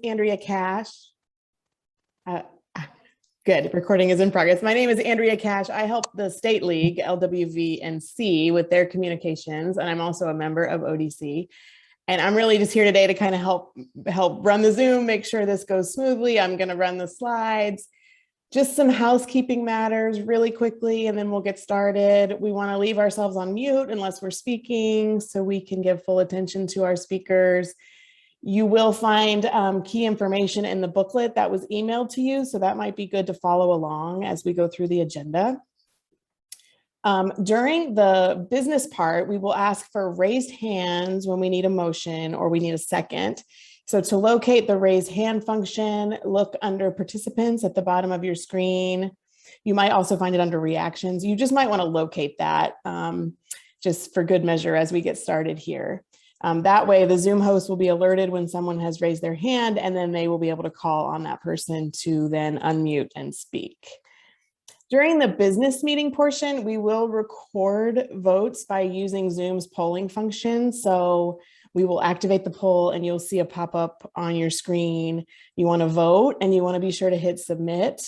Andrea Cash. Good, recording is in progress. My name is Andrea Cash. I help the State League, LWV and C, with their communications, and I'm also a member of ODC. And I'm really just here today to kind of help run the Zoom, make sure this goes smoothly. I'm going to run the slides. Just some housekeeping matters really quickly, and then we'll get started. We want to leave ourselves on mute unless we're speaking so we can give full attention to our speakers. You will find key information in the booklet that was emailed to you, so that might be good to follow along as we go through the agenda. During the business part, we will ask for raised hands when we need a motion or we need a second. So to locate the raise hand function, look under participants at the bottom of your screen. You might also find it under reactions. You just might want to locate that just for good measure as we get started here. That way the Zoom host will be alerted when someone has raised their hand, and then they will be able to call on that person to then unmute and speak. During the business meeting portion, we will record votes by using Zoom's polling function. So we will activate the poll and you'll see a pop-up on your screen. You want to vote and you want to be sure to hit submit.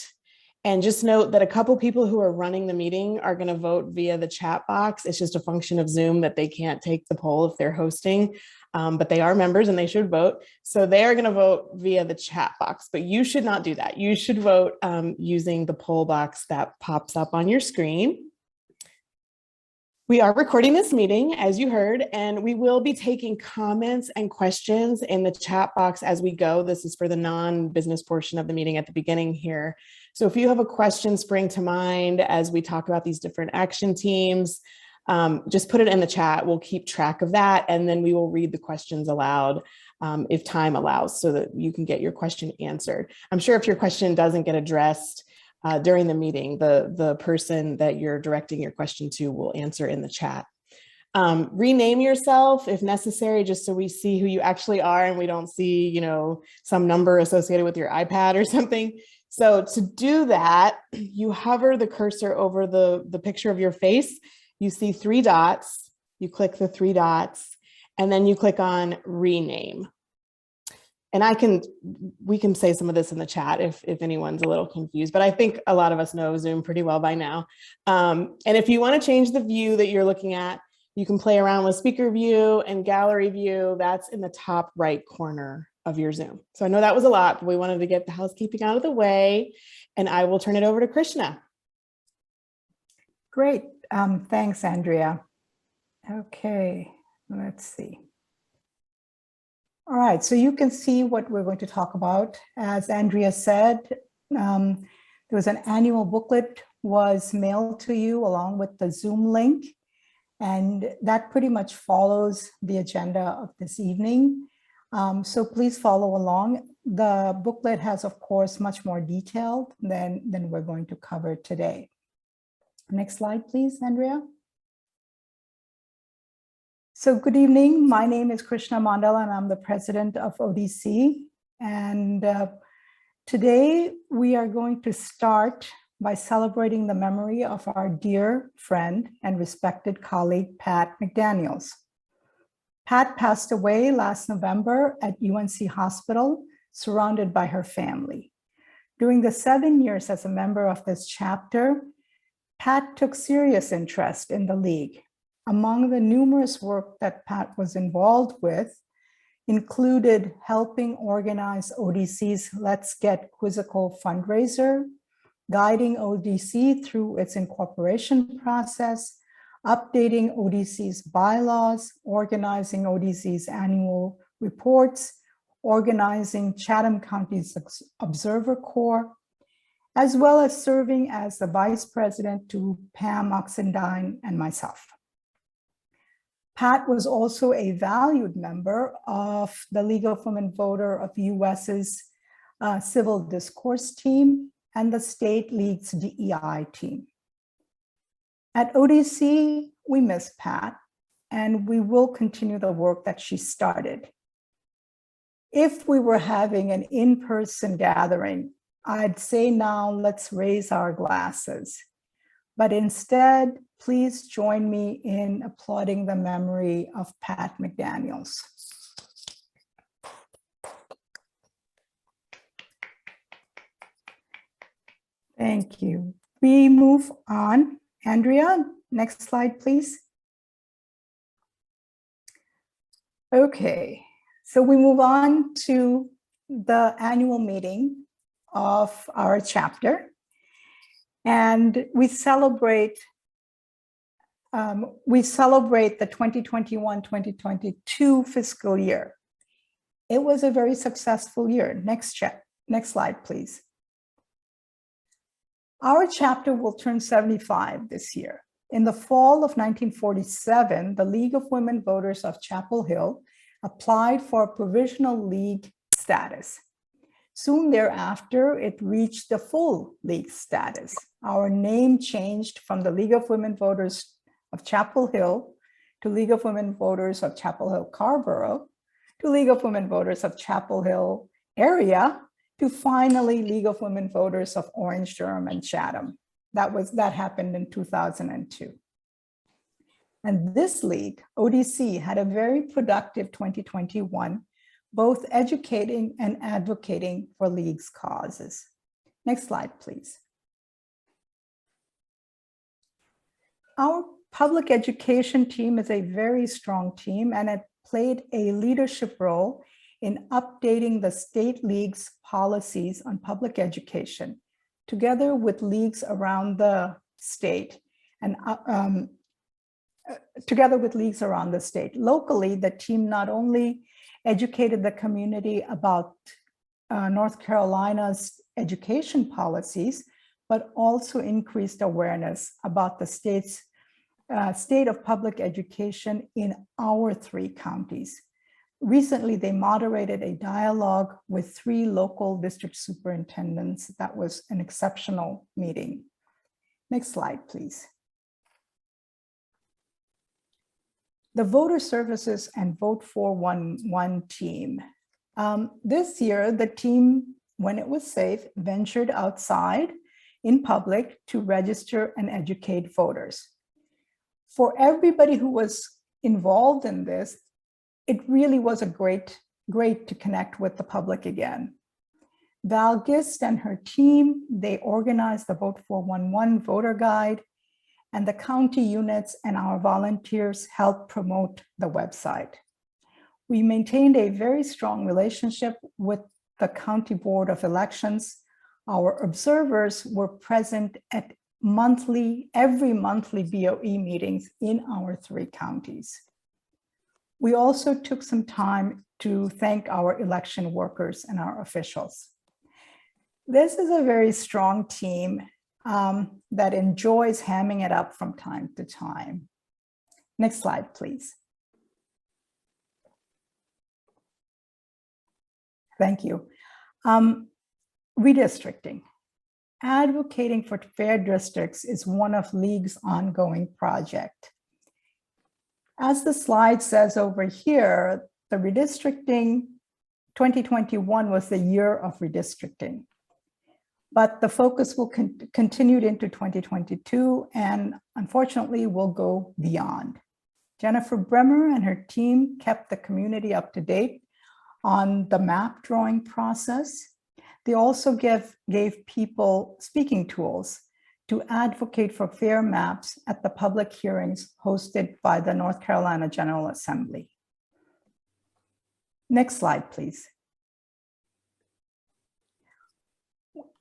And just note that a couple people who are running the meeting are going to vote via the chat box. It's just a function of Zoom that they can't take the poll if they're hosting, but they are members and they should vote. So they are going to vote via the chat box, but you should not do that. You should vote using the poll box that pops up on your screen. We are recording this meeting, as you heard, and we will be taking comments and questions in the chat box as we go. This is for the non-business portion of the meeting at the beginning here. So if you have a question spring to mind as we talk about these different action teams, just put it in the chat. We'll keep track of that, and then we will read the questions aloud if time allows so that you can get your question answered. I'm sure if your question doesn't get addressed during the meeting, the person that you're directing your question to will answer in the chat. Rename yourself if necessary, just so we see who you actually are and we don't see, you know, some number associated with your iPad or something. So to do that, you hover the cursor over the picture of your face. You see 3 dots, you click the 3 dots, and then you click on rename. And we can say some of this in the chat if anyone's a little confused, but I think a lot of us know Zoom pretty well by now. And if you want to change the view that you're looking at, you can play around with speaker view and gallery view. That's in the top right corner of your Zoom. So I know that was a lot, but we wanted to get the housekeeping out of the way, and I will turn it over to Krishna. Great. Thanks, Andrea. Okay, let's see. All right, so you can see what we're going to talk about. As Andrea said, there was an annual booklet was mailed to you along with the Zoom link, and that pretty much follows the agenda of this evening. So please follow along. The booklet has, of course, much more detail than we're going to cover today. Next slide, please, Andrea. So good evening. My name is Krishna Mandala, and I'm the president of ODC. And today we are going to start by celebrating the memory of our dear friend and respected colleague, Pat McDaniels. Pat passed away last November at UNC Hospital, surrounded by her family. During the 7 years as a member of this chapter, Pat took serious interest in the League. Among the numerous work that Pat was involved with included helping organize ODC's Let's Get Quizzical fundraiser, guiding ODC through its incorporation process, updating ODC's bylaws, organizing ODC's annual reports, organizing Chatham County's Observer Corps, as well as serving as the vice president to Pam Oxendine and myself. Pat was also a valued member of the League of Women Voter of US's Civil Discourse team and the State League's DEI team. At ODC, we miss Pat, and we will continue the work that she started. If we were having an in-person gathering, I'd say now let's raise our glasses. But instead, please join me in applauding the memory of Pat McDaniels. Thank you. We move on. Andrea, next slide, please. Okay, so we move on to the annual meeting of our chapter, and we celebrate the 2021-2022 fiscal year. It was a very successful year. Next slide, please. Our chapter will turn 75 this year. In the fall of 1947, the League of Women Voters of Chapel Hill applied for provisional league status. Soon thereafter, it reached the full league status. Our name changed from the League of Women Voters of Chapel Hill to League of Women Voters of Chapel Hill Carborough to League of Women Voters of Chapel Hill area to finally League of Women Voters of Orange, Durham, and Chatham. That happened in 2002. And this league, ODC, had a very productive 2021, both educating and advocating for league's causes. Next slide, please. Our public education team is a very strong team, and it played a leadership role in updating the state league's policies on public education, together with leagues around the state and Locally, the team not only educated the community about North Carolina's education policies, but also increased awareness about the state's state of public education in our 3 counties. Recently, they moderated a dialogue with 3 local district superintendents. That was an exceptional meeting. Next slide, please. The Voter Services and Vote for 1 team. This year, the team, when it was safe, ventured outside in public to register and educate voters. For everybody who was involved in this, it really was a great to connect with the public again. Val Gist and her team, they organized the Vote for 1 voter guide, and the county units and our volunteers helped promote the website. We maintained a very strong relationship with the County Board of Elections. Our observers were present at every monthly BOE meetings in our 3 counties. We also took some time to thank our election workers and our officials. This is a very strong team that enjoys hamming it up from time to time. Next slide, please. Thank you. Redistricting. Advocating for fair districts is one of League's ongoing projects. As the slide says over here, the redistricting 2021 was the year of redistricting, but the focus will continue into 2022 and unfortunately will go beyond. Jennifer Bremer and her team kept the community up to date on the map drawing process. They also gave people speaking tools to advocate for fair maps at the public hearings hosted by the North Carolina General Assembly. Next slide, please.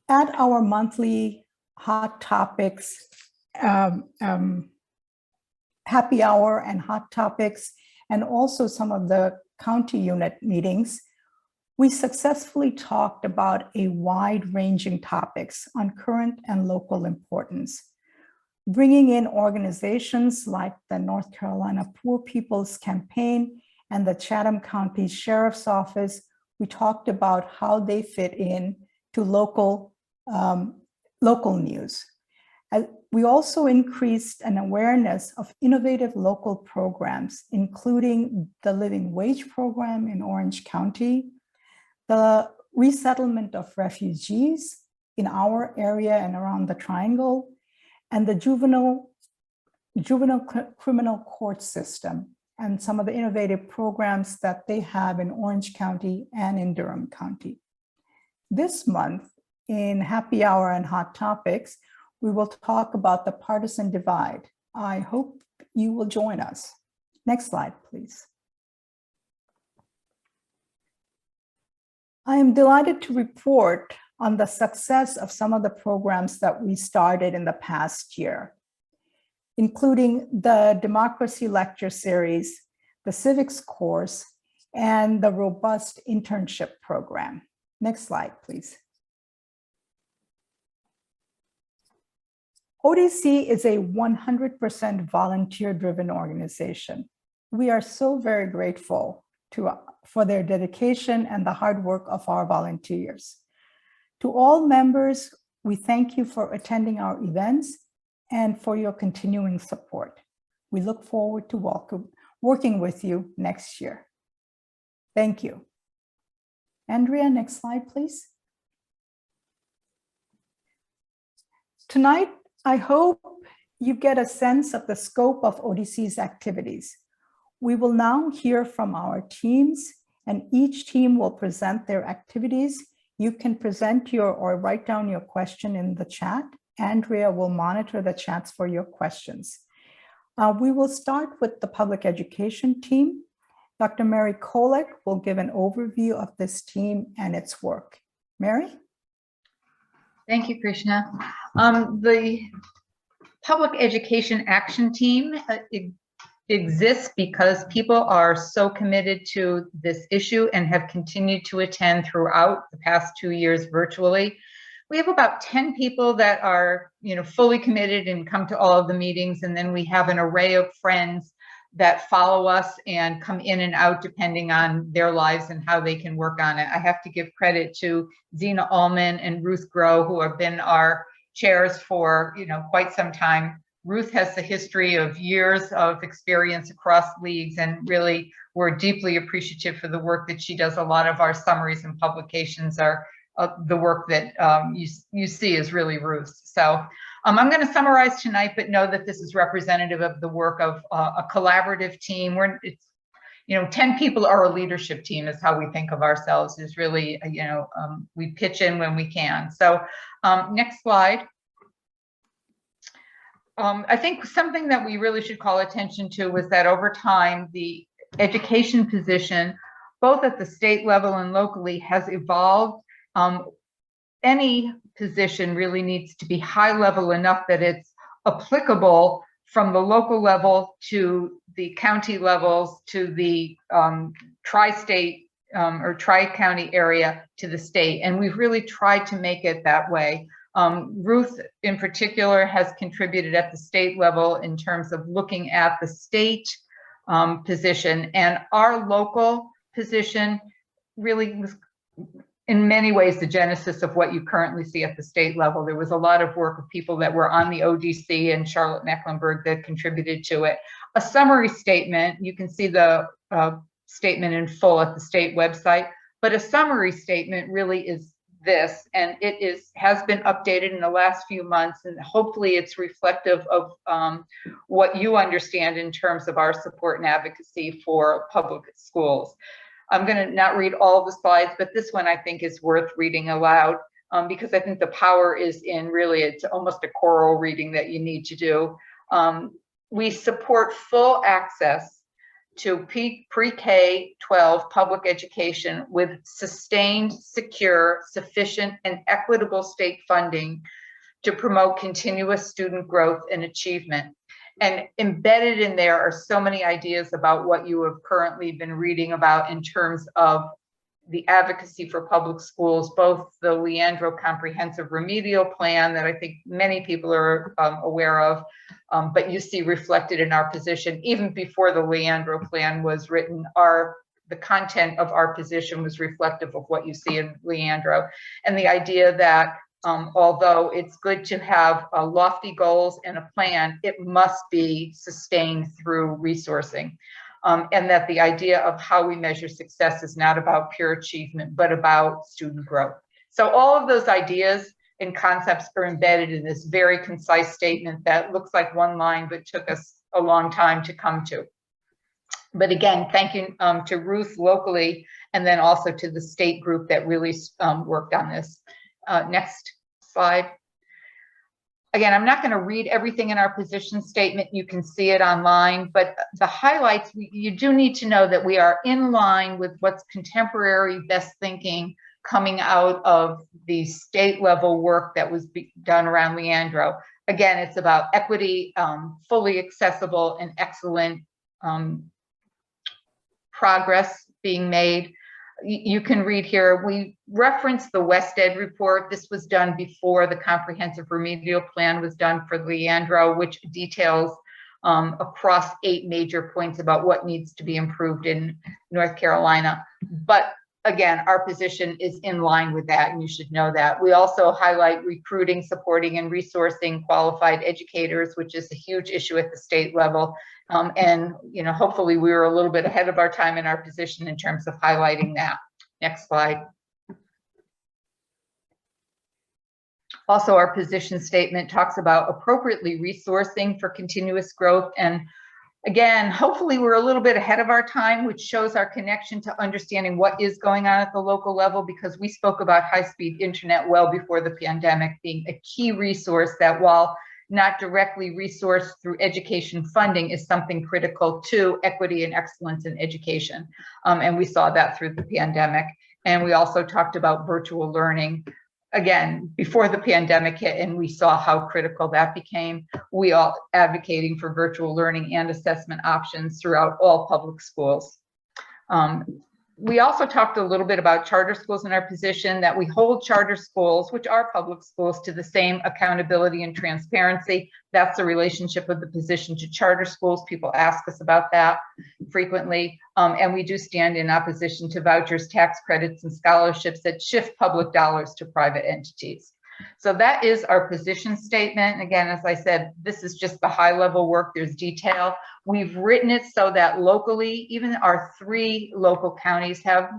At our monthly hot topics, happy hour and hot topics, and also some of the county unit meetings, we successfully talked about a wide-ranging topics on current and local importance, bringing in organizations like the North Carolina Poor People's Campaign and the Chatham County Sheriff's Office. We talked about how they fit in to local news. We also increased an awareness of innovative local programs, including the Living Wage Program in Orange County, the resettlement of refugees in our area and around the Triangle, and the juvenile criminal court system, and some of the innovative programs that they have in Orange County and in Durham County. This month, in Happy Hour and Hot Topics, we will talk about the partisan divide. I hope you will join us. Next slide, please. I am delighted to report on the success of some of the programs that we started in the past year, including the Democracy Lecture Series, the Civics course, and the robust internship program. Next slide, please. ODC is a 100% volunteer-driven organization. We are so very grateful for their dedication and the hard work of our volunteers. To all members, we thank you for attending our events and for your continuing support. We look forward to working with you next year. Thank you. Andrea, next slide, please. Tonight, I hope you get a sense of the scope of ODC's activities. We will now hear from our teams, and each team will present their activities. You can present or write down your question in the chat. Andrea will monitor the chats for your questions. We will start with the public education team. Dr. Mary Kolek will give an overview of this team and its work. Mary? Thank you, Krishna. The Public Education Action Team exists because people are so committed to this issue and have continued to attend throughout the past 2 years virtually. We have about 10 people that are, fully committed and come to all of the meetings, and then we have an array of friends that follow us and come in and out depending on their lives and how they can work on it. I have to give credit to Zena Ullman and Ruth Groh, who have been our chairs for quite some time. Ruth has the history of years of experience across leagues, and really we're deeply appreciative for the work that she does. A lot of our summaries and publications are the work that you see is really Ruth's. So I'm going to summarize tonight, but know that this is representative of the work of a collaborative team. 10 people are a leadership team is how we think of ourselves, is really, we pitch in when we can. So next slide. I think something that we really should call attention to was that over time, the education position, both at the state level and locally, has evolved. Any position really needs to be high level enough that it's applicable from the local level to the county levels to the tri-state or tri-county area to the state. And we've really tried to make it that way. Ruth in particular has contributed at the state level in terms of looking at the state position, and our local position really was in many ways the genesis of what you currently see at the state level. There was a lot of work of people that were on the ODC and Charlotte Mecklenburg that contributed to it. A summary statement, you can see the statement in full at the state website, but a summary statement really is this, and it has been updated in the last few months, and hopefully it's reflective of what you understand in terms of our support and advocacy for public schools. I'm going to not read all the slides, but this one I think is worth reading aloud because I think the power is in really, it's almost a choral reading that you need to do. We support full access to pre-K-12 public education with sustained, secure, sufficient, and equitable state funding to promote continuous student growth and achievement. And embedded in there are so many ideas about what you have currently been reading about in terms of the advocacy for public schools, both the Leandro Comprehensive Remedial Plan that I think many people are aware of, but you see reflected in our position. Even before the Leandro Plan was written, the content of our position was reflective of what you see in Leandro. And the idea that although it's good to have lofty goals and a plan, it must be sustained through resourcing. And that the idea of how we measure success is not about pure achievement, but about student growth. So all of those ideas and concepts are embedded in this very concise statement that looks like one line, but took us a long time to come to. But again, thank you to Ruth locally, and then also to the state group that really worked on this. Next slide. Again, I'm not going to read everything in our position statement. You can see it online, but the highlights, you do need to know that we are in line with what's contemporary best thinking coming out of the state level work that was done around Leandro. Again, it's about equity, fully accessible and excellent progress being made. You can read here, we reference the West Ed report. This was done before the comprehensive remedial plan was done for Leandro, which details across 8 major points about what needs to be improved in North Carolina. But again, our position is in line with that, and you should know that. We also highlight recruiting, supporting, and resourcing qualified educators, which is a huge issue at the state level. And hopefully we were a little bit ahead of our time in our position in terms of highlighting that. Next slide. Also, our position statement talks about appropriately resourcing for continuous growth. And again, hopefully we're a little bit ahead of our time, which shows our connection to understanding what is going on at the local level, because we spoke about high-speed internet well before the pandemic being a key resource that, while not directly resourced through education funding, is something critical to equity and excellence in education. And we saw that through the pandemic. And we also talked about virtual learning, again, before the pandemic hit, and we saw how critical that became. We all advocating for virtual learning and assessment options throughout all public schools. We also talked a little bit about charter schools in our position, that we hold charter schools, which are public schools, to the same accountability and transparency. That's the relationship of the position to charter schools. People ask us about that frequently. And we do stand in opposition to vouchers, tax credits, and scholarships that shift public dollars to private entities. So that is our position statement. Again, as I said, this is just the high level work. There's detail. We've written it so that locally, even our 3 local counties have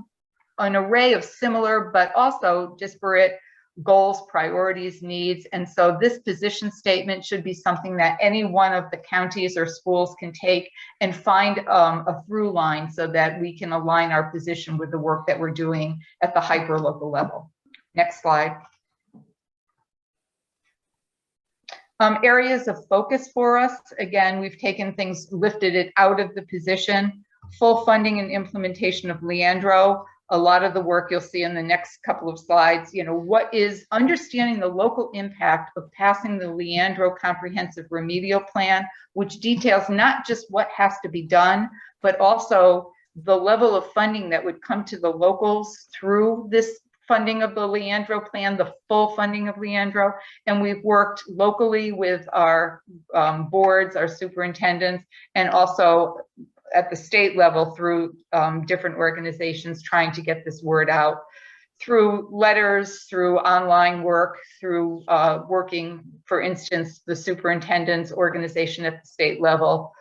an array of similar but also disparate goals, priorities, needs. And so this position statement should be something that any one of the counties or schools can take and find a through line so that we can align our position with the work that we're doing at the hyper local level. Next slide. Areas of focus for us. Again, we've taken things, lifted it out of the position. Full funding and implementation of Leandro. A lot of the work you'll see in the next couple of slides. What is understanding the local impact of passing the Leandro Comprehensive Remedial Plan, which details not just what has to be done, but also the level of funding that would come to the locals through this funding of the Leandro plan, the full funding of Leandro. And we've worked locally with our boards, our superintendents, and also at the state level through different organizations trying to get this word out through letters, through online work, through working, for instance, the superintendent's organization at the state level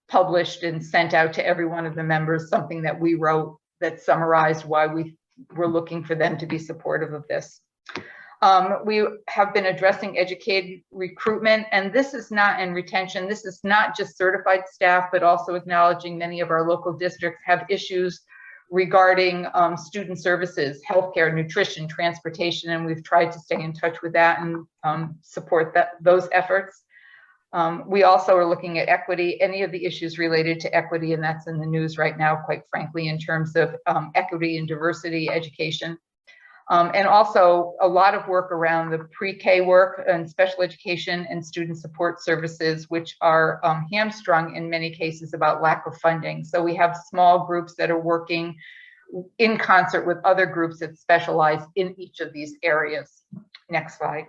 published and sent out to every one of the members something that we wrote that summarized why we were looking for them to be supportive of this. We have been addressing educated recruitment, and this is not in retention. This is not just certified staff, but also acknowledging many of our local districts have issues regarding student services, healthcare, nutrition, transportation, and we've tried to stay in touch with that and support those efforts. We also are looking at equity, any of the issues related to equity, and that's in the news right now, quite frankly, in terms of equity and diversity education. And also a lot of work around the pre-K work and special education and student support services, which are hamstrung in many cases about lack of funding. So we have small groups that are working in concert with other groups that specialize in each of these areas. Next slide.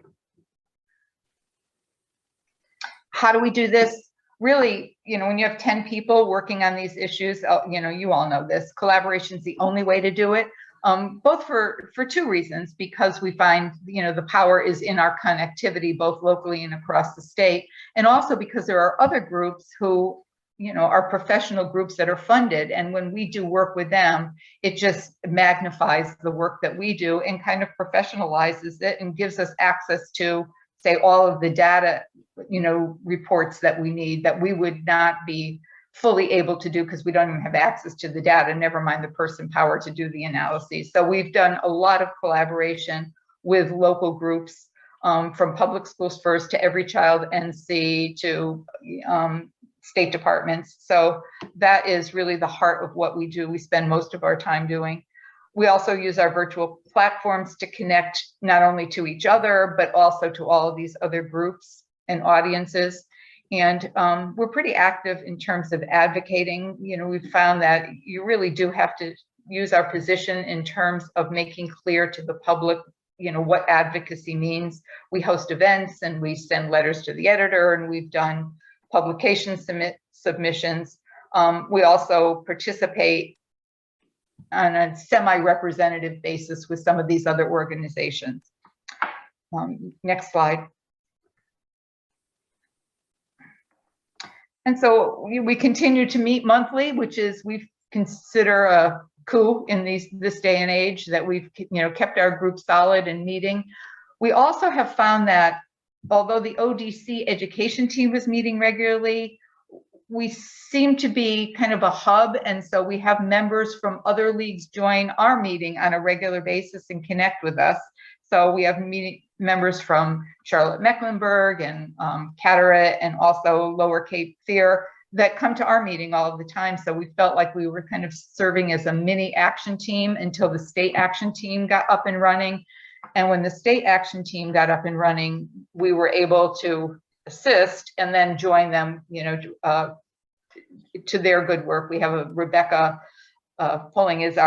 How do we do this? Really, when you have 10 people working on these issues, you all know this, collaboration is the only way to do it. Both for 2 reasons, because we find, the power is in our connectivity, both locally and across the state. And also because there are other groups who, are professional groups that are funded. And when we do work with them, it just magnifies the work that we do and kind of professionalizes it and gives us access to, say, all of the data, reports that we need that we would not be fully able to do because we don't even have access to the data, never mind the person power to do the analyses. So we've done a lot of collaboration with local groups, from Public Schools First to Every Child NC to state departments. So that is really the heart of what we do. We spend most of our time doing. We also use our virtual platforms to connect not only to each other, but also to all of these other groups and audiences. And we're pretty active in terms of advocating. You know, we've found that you really do have to use our position in terms of making clear to the public, you know, what advocacy means. We host events and we send letters to the editor, and we've done publication submissions. We also participate on a semi-representative basis with some of these other organizations. Next slide. And so we continue to meet monthly, which is, we consider a coup in this day and age, that we've, you know, kept our group solid and meeting. We also have found that although the ODC education team was meeting regularly, we seem to be kind of a hub, and so we have members from other leagues join our meeting on a regular basis and connect with us. So we have members from Charlotte-Mecklenburg and Carteret, and also Lower Cape Fear, that come to our meeting all the time. So we felt like we were kind of serving as a mini action team until the state action team got up and running. And when the state action team got up and running, we were able to assist and then join them, you know, to their good work. We have a Rebecca Pulling is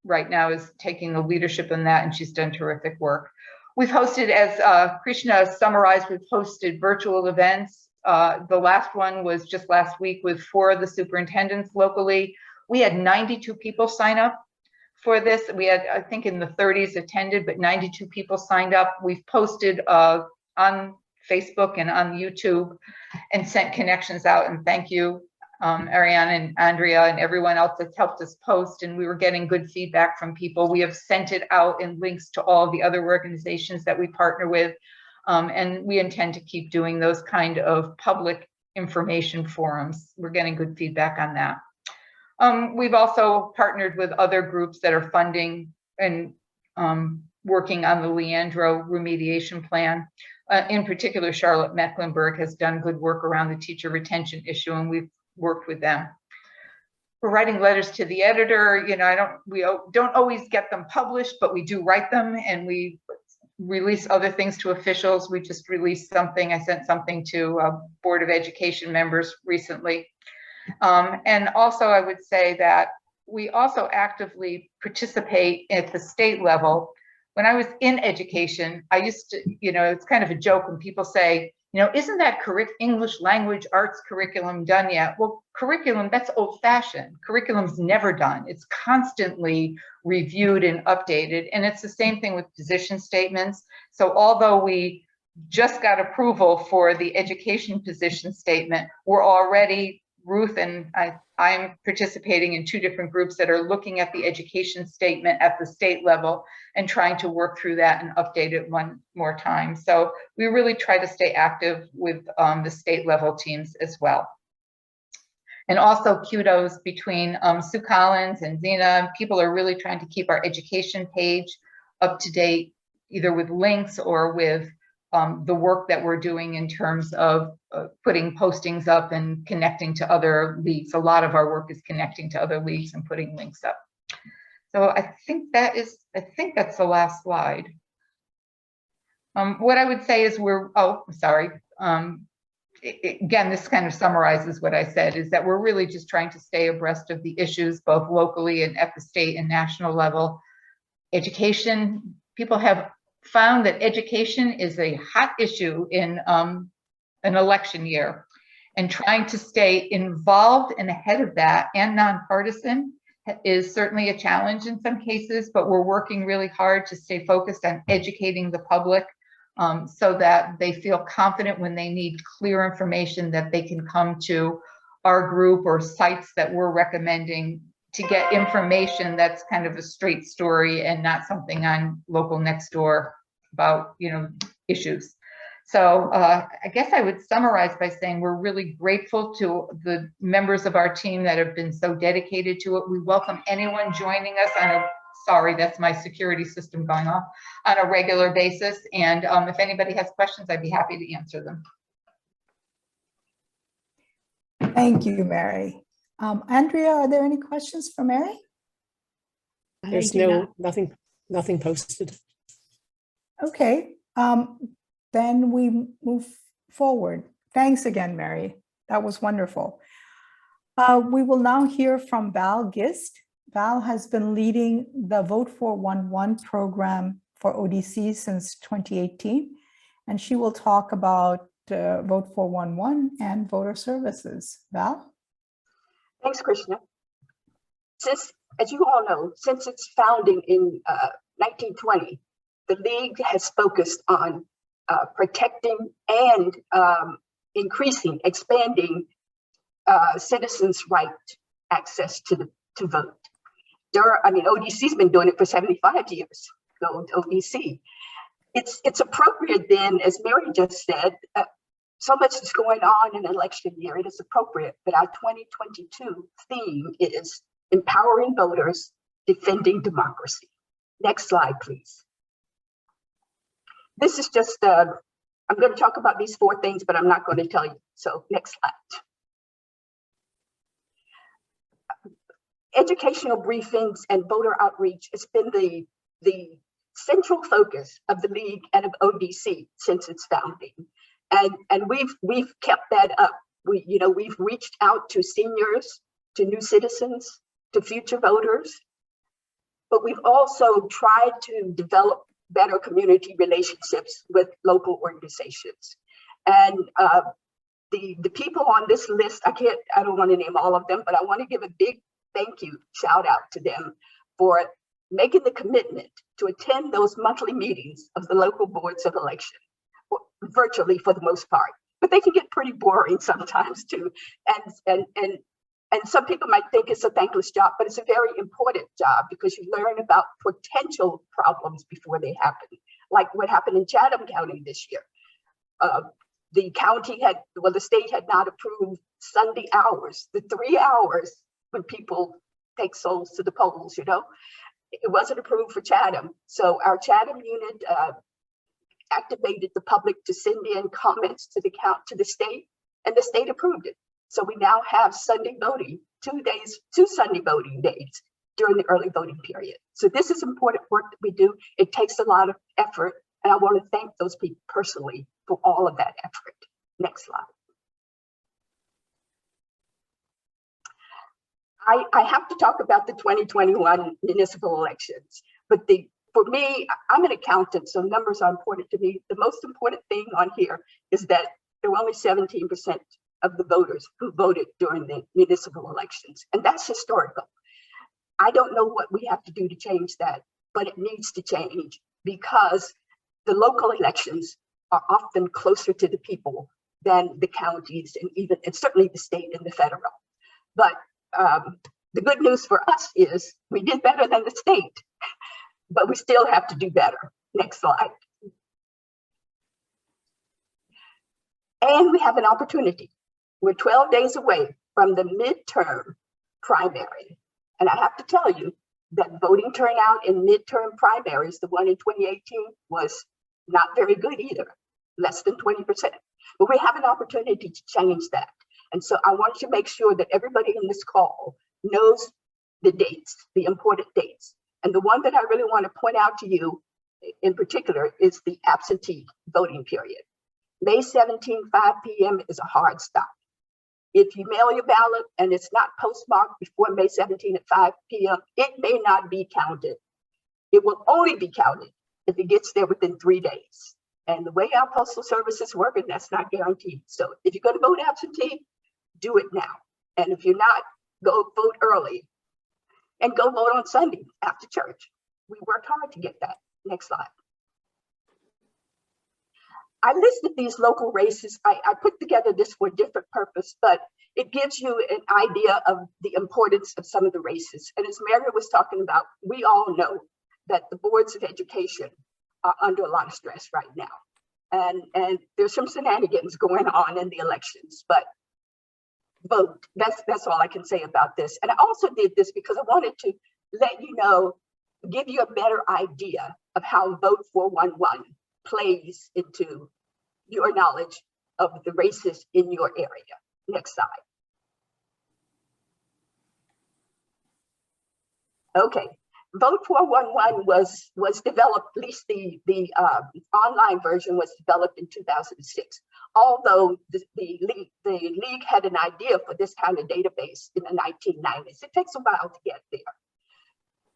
right now is taking the leadership in that, and she's done terrific work. We've hosted, as Krishna summarized, we've hosted virtual events. The last one was just last week with 4 of the superintendents locally. We had 92 people sign up for this. We had, I think, in the 30s attended, but 92 people signed up. We've posted on Facebook and on YouTube and sent connections out. And thank you, Ariane and Andrea and everyone else that's helped us post. And we were getting good feedback from people. We have sent it out in links to all the other organizations that we partner with. And we intend to keep doing those kind of public information forums. We're getting good feedback on that. We've also partnered with other groups that are funding and working on the Leandro remediation plan. In particular, Charlotte-Mecklenburg has done good work around the teacher retention issue, and we've worked with them. We're writing letters to the editor. You know, we don't always get them published, but we do write them, and we release other things to officials. We just released something. I sent something to Board of Education members recently. And also, I would say that we also actively participate at the state level. When I was in education, I used to, you know, it's kind of a joke when people say, you know, isn't that English language arts curriculum done yet? Well, curriculum, that's old fashioned. Curriculum's never done. It's constantly reviewed and updated. And it's the same thing with position statements. So although we just got approval for the education position statement, we're already, Ruth and I'm participating in 2 different groups that are looking at the education statement at the state level and trying to work through that and update it one more time. So we really try to stay active with the state level teams as well. And also kudos between Sue Collins and Zena. People are really trying to keep our education page up to date, either with links or with the work that we're doing in terms of putting postings up and connecting to other leagues. A lot of our work is connecting to other leagues and putting links up. So I think that's the last slide. What I would say is again, this kind of summarizes what I said, is that we're really just trying to stay abreast of the issues, both locally and at the state and national level. Education, people have found that education is a hot issue in an election year, and trying to stay involved and ahead of that and nonpartisan is certainly a challenge in some cases, but we're working really hard to stay focused on educating the public so that they feel confident when they need clear information that they can come to our group or sites that we're recommending to get information that's kind of a straight story and not something on local next door about, you know, issues. So I guess I would summarize by saying we're really grateful to the members of our team that have been so dedicated to it. We welcome anyone joining us on a Sorry, that's my security system going off on a regular basis. And if anybody has questions, I'd be happy to answer them. Thank you, Mary. Andrea, are there any questions for Mary? There's nothing posted. Okay, then we move forward. Thanks again, Mary. That was wonderful. We will now hear from Val Gist. Val has been leading the Vote for 1-1 program for ODC since 2018, and she will talk about Vote for 1-1 and voter services. Val? Thanks, Krishna. As you all know, since its founding in 1920, the League has focused on protecting and expanding citizens' right access to vote. ODC's been doing it for 75 years. Go ODC. It's appropriate then, as Mary just said, so much is going on in an election year. It is appropriate that our 2022 theme is empowering voters, defending democracy. Next slide, please. This is just, I'm going to talk about these 4 things, but I'm not going to tell you. So next slide. Educational briefings and voter outreach has been the central focus of the League and of ODC since its founding. And we've kept that up. We've reached out to seniors, to new citizens, to future voters, but we've also tried to develop better community relationships with local organizations. And the people on this list, I don't want to name all of them, but I want to give a big thank you, shout out to them for making the commitment to attend those monthly meetings of the local boards of election, virtually for the most part. But they can get pretty boring sometimes too. And some people might think it's a thankless job, but it's a very important job because you learn about potential problems before they happen, like what happened in Chatham County this year. The state had not approved Sunday hours, the 3 hours when people take souls to the polls, It wasn't approved for Chatham. So our Chatham unit activated the public to send in comments to the state, and the state approved it. So we now have Sunday voting, 2 Sunday voting days during the early voting period. So this is important work that we do. It takes a lot of effort, and I want to thank those people personally for all of that effort. Next slide. I have to talk about the 2021 municipal elections, but for me, I'm an accountant, so numbers are important to me. The most important thing on here is that there were only 17% of the voters who voted during the municipal elections, and that's historical. I don't know what we have to do to change that, but it needs to change because the local elections are often closer to the people than the counties and certainly the state and the federal. But the good news for us is we did better than the state, but we still have to do better. Next slide. And we have an opportunity. We're 12 days away from the midterm primary. And I have to tell you that voting turnout in midterm primaries, the one in 2018, was not very good either, less than 20%. But we have an opportunity to change that. And so I want to make sure that everybody in this call knows the dates, the important dates. And the one that I really want to point out to you in particular is the absentee voting period. May 17, 5 p.m. is a hard stop. If you mail your ballot and it's not postmarked before May 17 at 5 p.m., it may not be counted. It will only be counted if it gets there within 3 days. And the way our postal services work, and that's not guaranteed. So if you're going to vote absentee, do it now. And if you're not, go vote early and go vote on Sunday after church. We worked hard to get that. Next slide. I listed these local races. I put together this for a different purpose, but it gives you an idea of the importance of some of the races. And as Mary was talking about, we all know that the boards of education are under a lot of stress right now. And there's some shenanigans going on in the elections, but vote. That's all I can say about this. And I also did this because I wanted to let you know give you a better idea of how Vote 411 plays into your knowledge of the races in your area. Next slide. Okay, Vote 411 was developed, at least the online version was developed in 2006. Although the league had an idea for this kind of database in the 1990s. It takes a while to get there.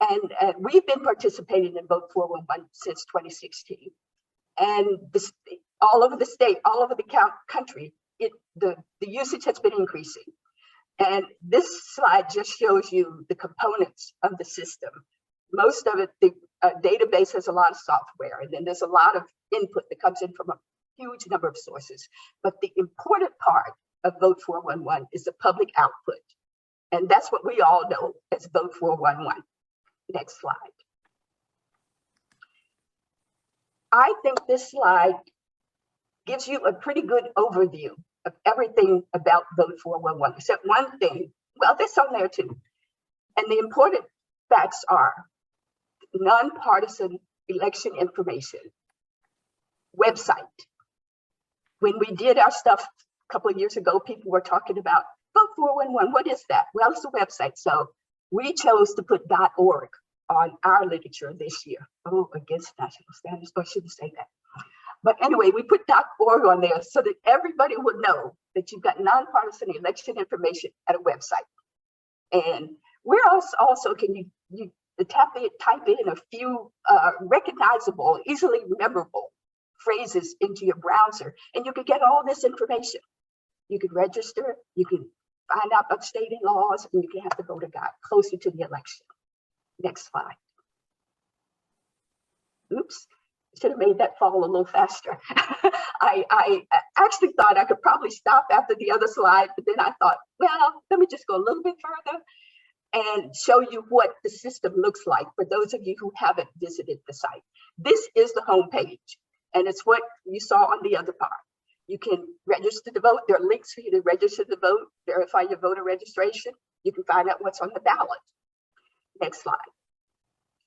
And we've been participating in Vote 411 since 2016. And all over the state, all over the country, the usage has been increasing. And this slide just shows you the components of the system. Most of it, the database has a lot of software, and then there's a lot of input that comes in from a huge number of sources. But the important part of Vote 411 is the public output. And that's what we all know as Vote 411. Next slide. I think this slide gives you a pretty good overview of everything about Vote 411, except one thing. Well, there's some there too. And the important facts are non-partisan election information, website. When we did our stuff a couple of years ago, people were talking about Vote 411, what is that? Well, it's a website. So we chose to put .org on our literature this year. Oh, against national standards, but I shouldn't say that. But anyway, we put .org on there so that everybody would know that you've got nonpartisan election information at a website. And we're also can you type in a few recognizable, easily rememberable phrases into your browser, and you can get all this information. You can register, you can find out about stating laws, and you can have the voter guide closer to the election. Next slide. Oops. Should have made that fall a little faster. I actually thought I could probably stop after the other slide, but then I thought, well, let me just go a little bit further and show you what the system looks like for those of you who haven't visited the site. This is the home page, and it's what you saw on the other part. You can register to vote. There are links for you to register to vote, verify your voter registration. You can find out what's on the ballot. Next slide.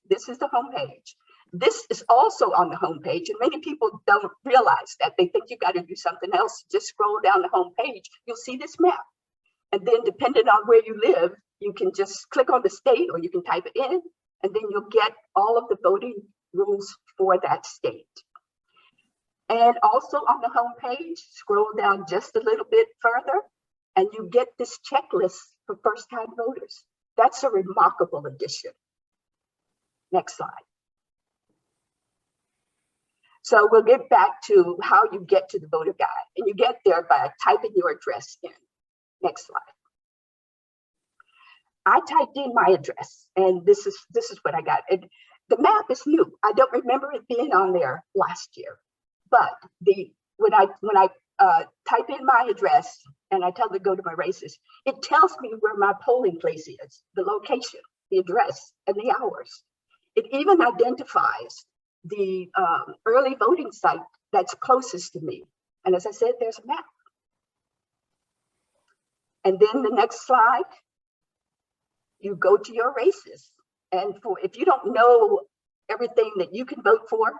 This is the home page. This is also on the homepage, and many people don't realize that. They think you got to do something else. Just scroll down the homepage, you'll see this map. And then depending on where you live, you can just click on the state or you can type it in, and then you'll get all of the voting rules for that state. And also on the homepage, scroll down just a little bit further, and you get this checklist for first-time voters. That's a remarkable addition. Next slide. So we'll get back to how you get to the voter guide, and you get there by typing your address in. Next slide. I typed in my address, and this is what I got. And the map is new. I don't remember it being on there last year, but when I type in my address and I tell it to go to my races, it tells me where my polling place is, the location, the address, and the hours. It even identifies the early voting site that's closest to me. And as I said, there's a map. And then the next slide, you go to your races. And if you don't know everything that you can vote for,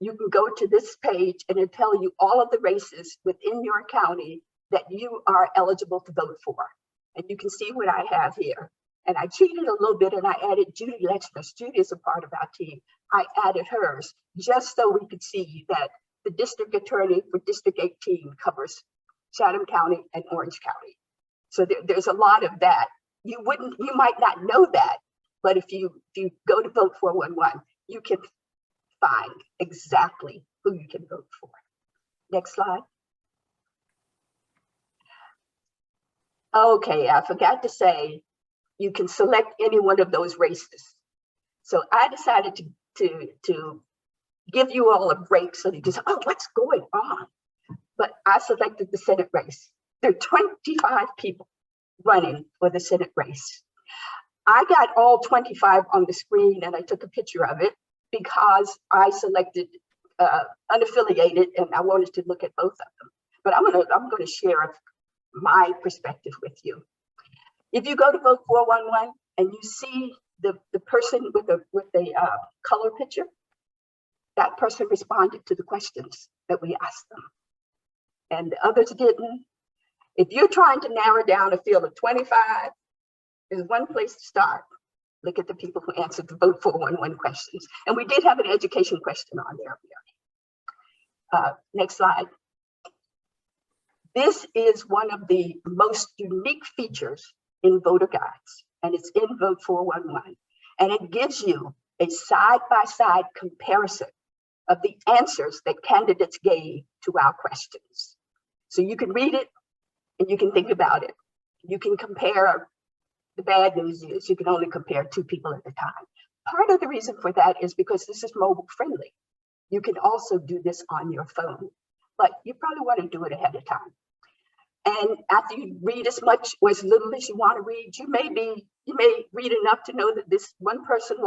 you can go to this page and it'll tell you all of the races within your county that you are eligible to vote for. And you can see what I have here. And I cheated a little bit and I added Judy Lechner. Judy is a part of our team. I added hers just so we could see that the district attorney for District 18 covers Chatham County and Orange County. So there's a lot of that. You might not know that, but if you go to Vote 411, you can find exactly who you can vote for. Next slide. Okay, I forgot to say, you can select any one of those races. So I decided to give you all a break so you can say, oh, what's going on? But I selected the Senate race. There are 25 people running for the Senate race. I got all 25 on the screen and I took a picture of it because I selected unaffiliated and I wanted to look at both of them. But I'm gonna share my perspective with you. If you go to Vote 411 and you see the person with the color picture, that person responded to the questions that we asked them, and the others didn't. If you're trying to narrow down a field of 25, there's one place to start. Look at the people who answered the vote 411 questions. And we did have an education question on there. Next slide. This is one of the most unique features in voter guides, and it's in Vote 411. And it gives you a side-by-side comparison of the answers that candidates gave to our questions. So you can read it and you can think about it. You can compare. The bad news is you can only compare 2 people at a time. Part of the reason for that is because this is mobile friendly. You can also do this on your phone, but you probably want to do it ahead of time. And after you read as much or as little as you want to read, you may read enough to know that this one person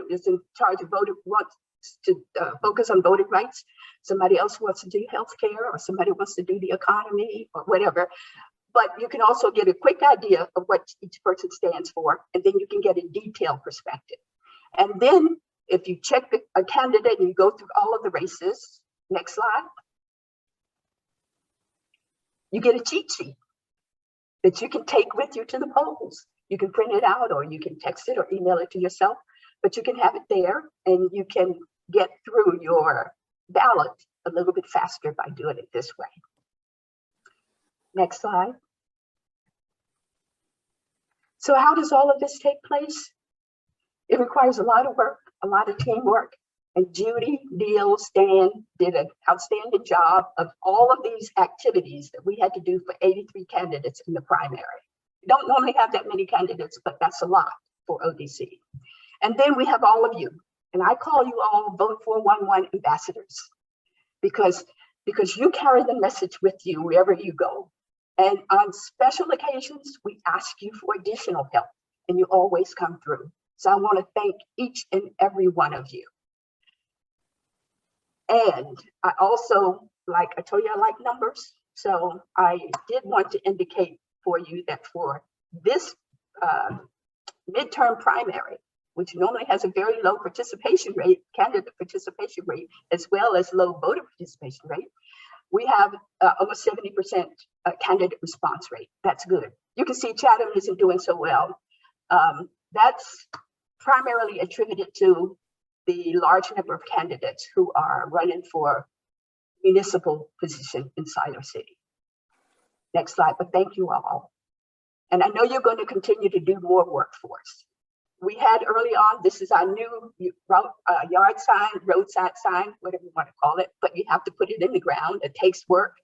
is in charge of voting, wants to focus on voting rights. Somebody else wants to do healthcare, or somebody wants to do the economy or whatever. But you can also get a quick idea of what each person stands for, and then you can get a detailed perspective. And then if you check a candidate and you go through all of the races, next slide, you get a cheat sheet that you can take with you to the polls. You can print it out, or you can text it or email it to yourself, but you can have it there and you can get through your ballot a little bit faster by doing it this way. Next slide. So how does all of this take place? It requires a lot of work, a lot of teamwork, and Judy, Neil, Stan did an outstanding job of all of these activities that we had to do for 83 candidates in the primary. We don't normally have that many candidates, but that's a lot for ODC. And then we have all of you, and I call you all Vote 411 ambassadors because you carry the message with you wherever you go. And on special occasions, we ask you for additional help, and you always come through. So I want to thank each and every one of you. And I also, like I told you, I like numbers. So I did want to indicate for you that for this midterm primary, which normally has a very low participation rate, candidate participation rate, as well as low voter participation rate, we have almost 70% candidate response rate. That's good. You can see Chatham isn't doing so well. That's primarily attributed to the large number of candidates who are running for municipal position inside our city. Next slide, but thank you all. And I know you're going to continue to do more work for us. We had early on, this is our new yard sign, roadside sign, whatever you want to call it, but you have to put it in the ground. It takes work.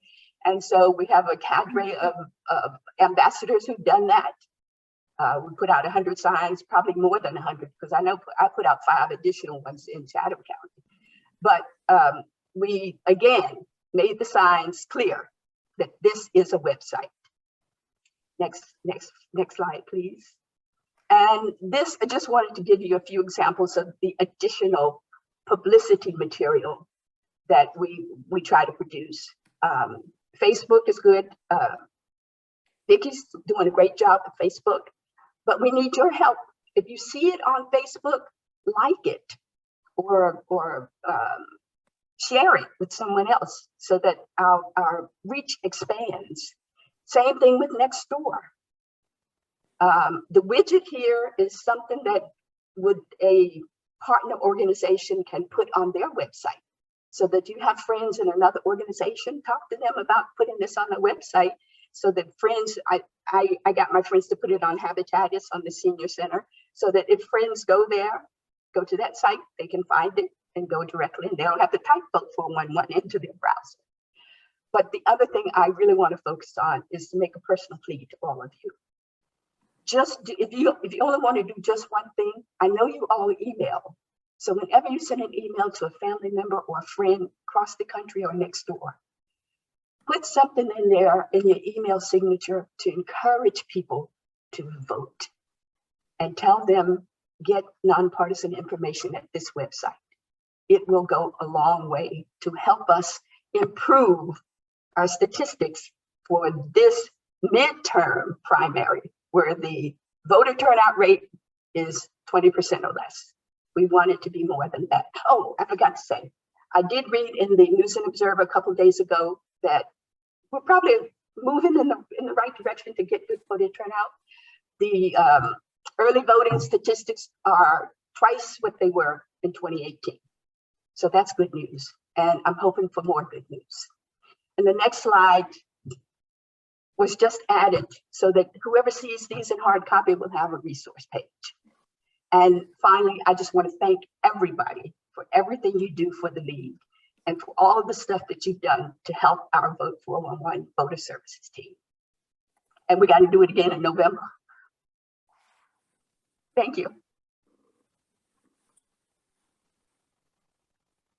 And so we have a cadre of ambassadors who've done that. We put out 100 signs, probably more than 100, because I know I put out 5 additional ones in Chatham County. But we, again, made the signs clear that this is a website. Next slide, please. And this, I just wanted to give you a few examples of the additional publicity material that we try to produce. Facebook is good. Vicky's doing a great job at Facebook, but we need your help. If you see it on Facebook, like it or share it with someone else so that our reach expands. Same thing with Nextdoor. The widget here is something that a partner organization can put on their website, so that you have friends in another organization, talk to them about putting this on the website, so that friends, I got my friends to put it on Habitatus on the senior center, so that if friends go there, go to that site, they can find it and go directly, and they don't have to type Vote 411 into their browser. But the other thing I really want to focus on is to make a personal plea to all of you. If you only want to do just one thing, I know you all email. So whenever you send an email to a family member or a friend across the country or next door, put something in there in your email signature to encourage people to vote, and tell them, get nonpartisan information at this website. It will go a long way to help us improve our statistics for this midterm primary, where the voter turnout rate is 20% or less. We want it to be more than that. Oh, I forgot to say, I did read in the News and Observer a couple of days ago that we're probably moving in the right direction to get good voter turnout. The early voting statistics are twice what they were in 2018. So that's good news. And I'm hoping for more good news. And the next slide was just added so that whoever sees these in hard copy will have a resource page. And finally, I just want to thank everybody for everything you do for the League and for all of the stuff that you've done to help our Vote 411 voter services team. And we got to do it again in November. Thank you.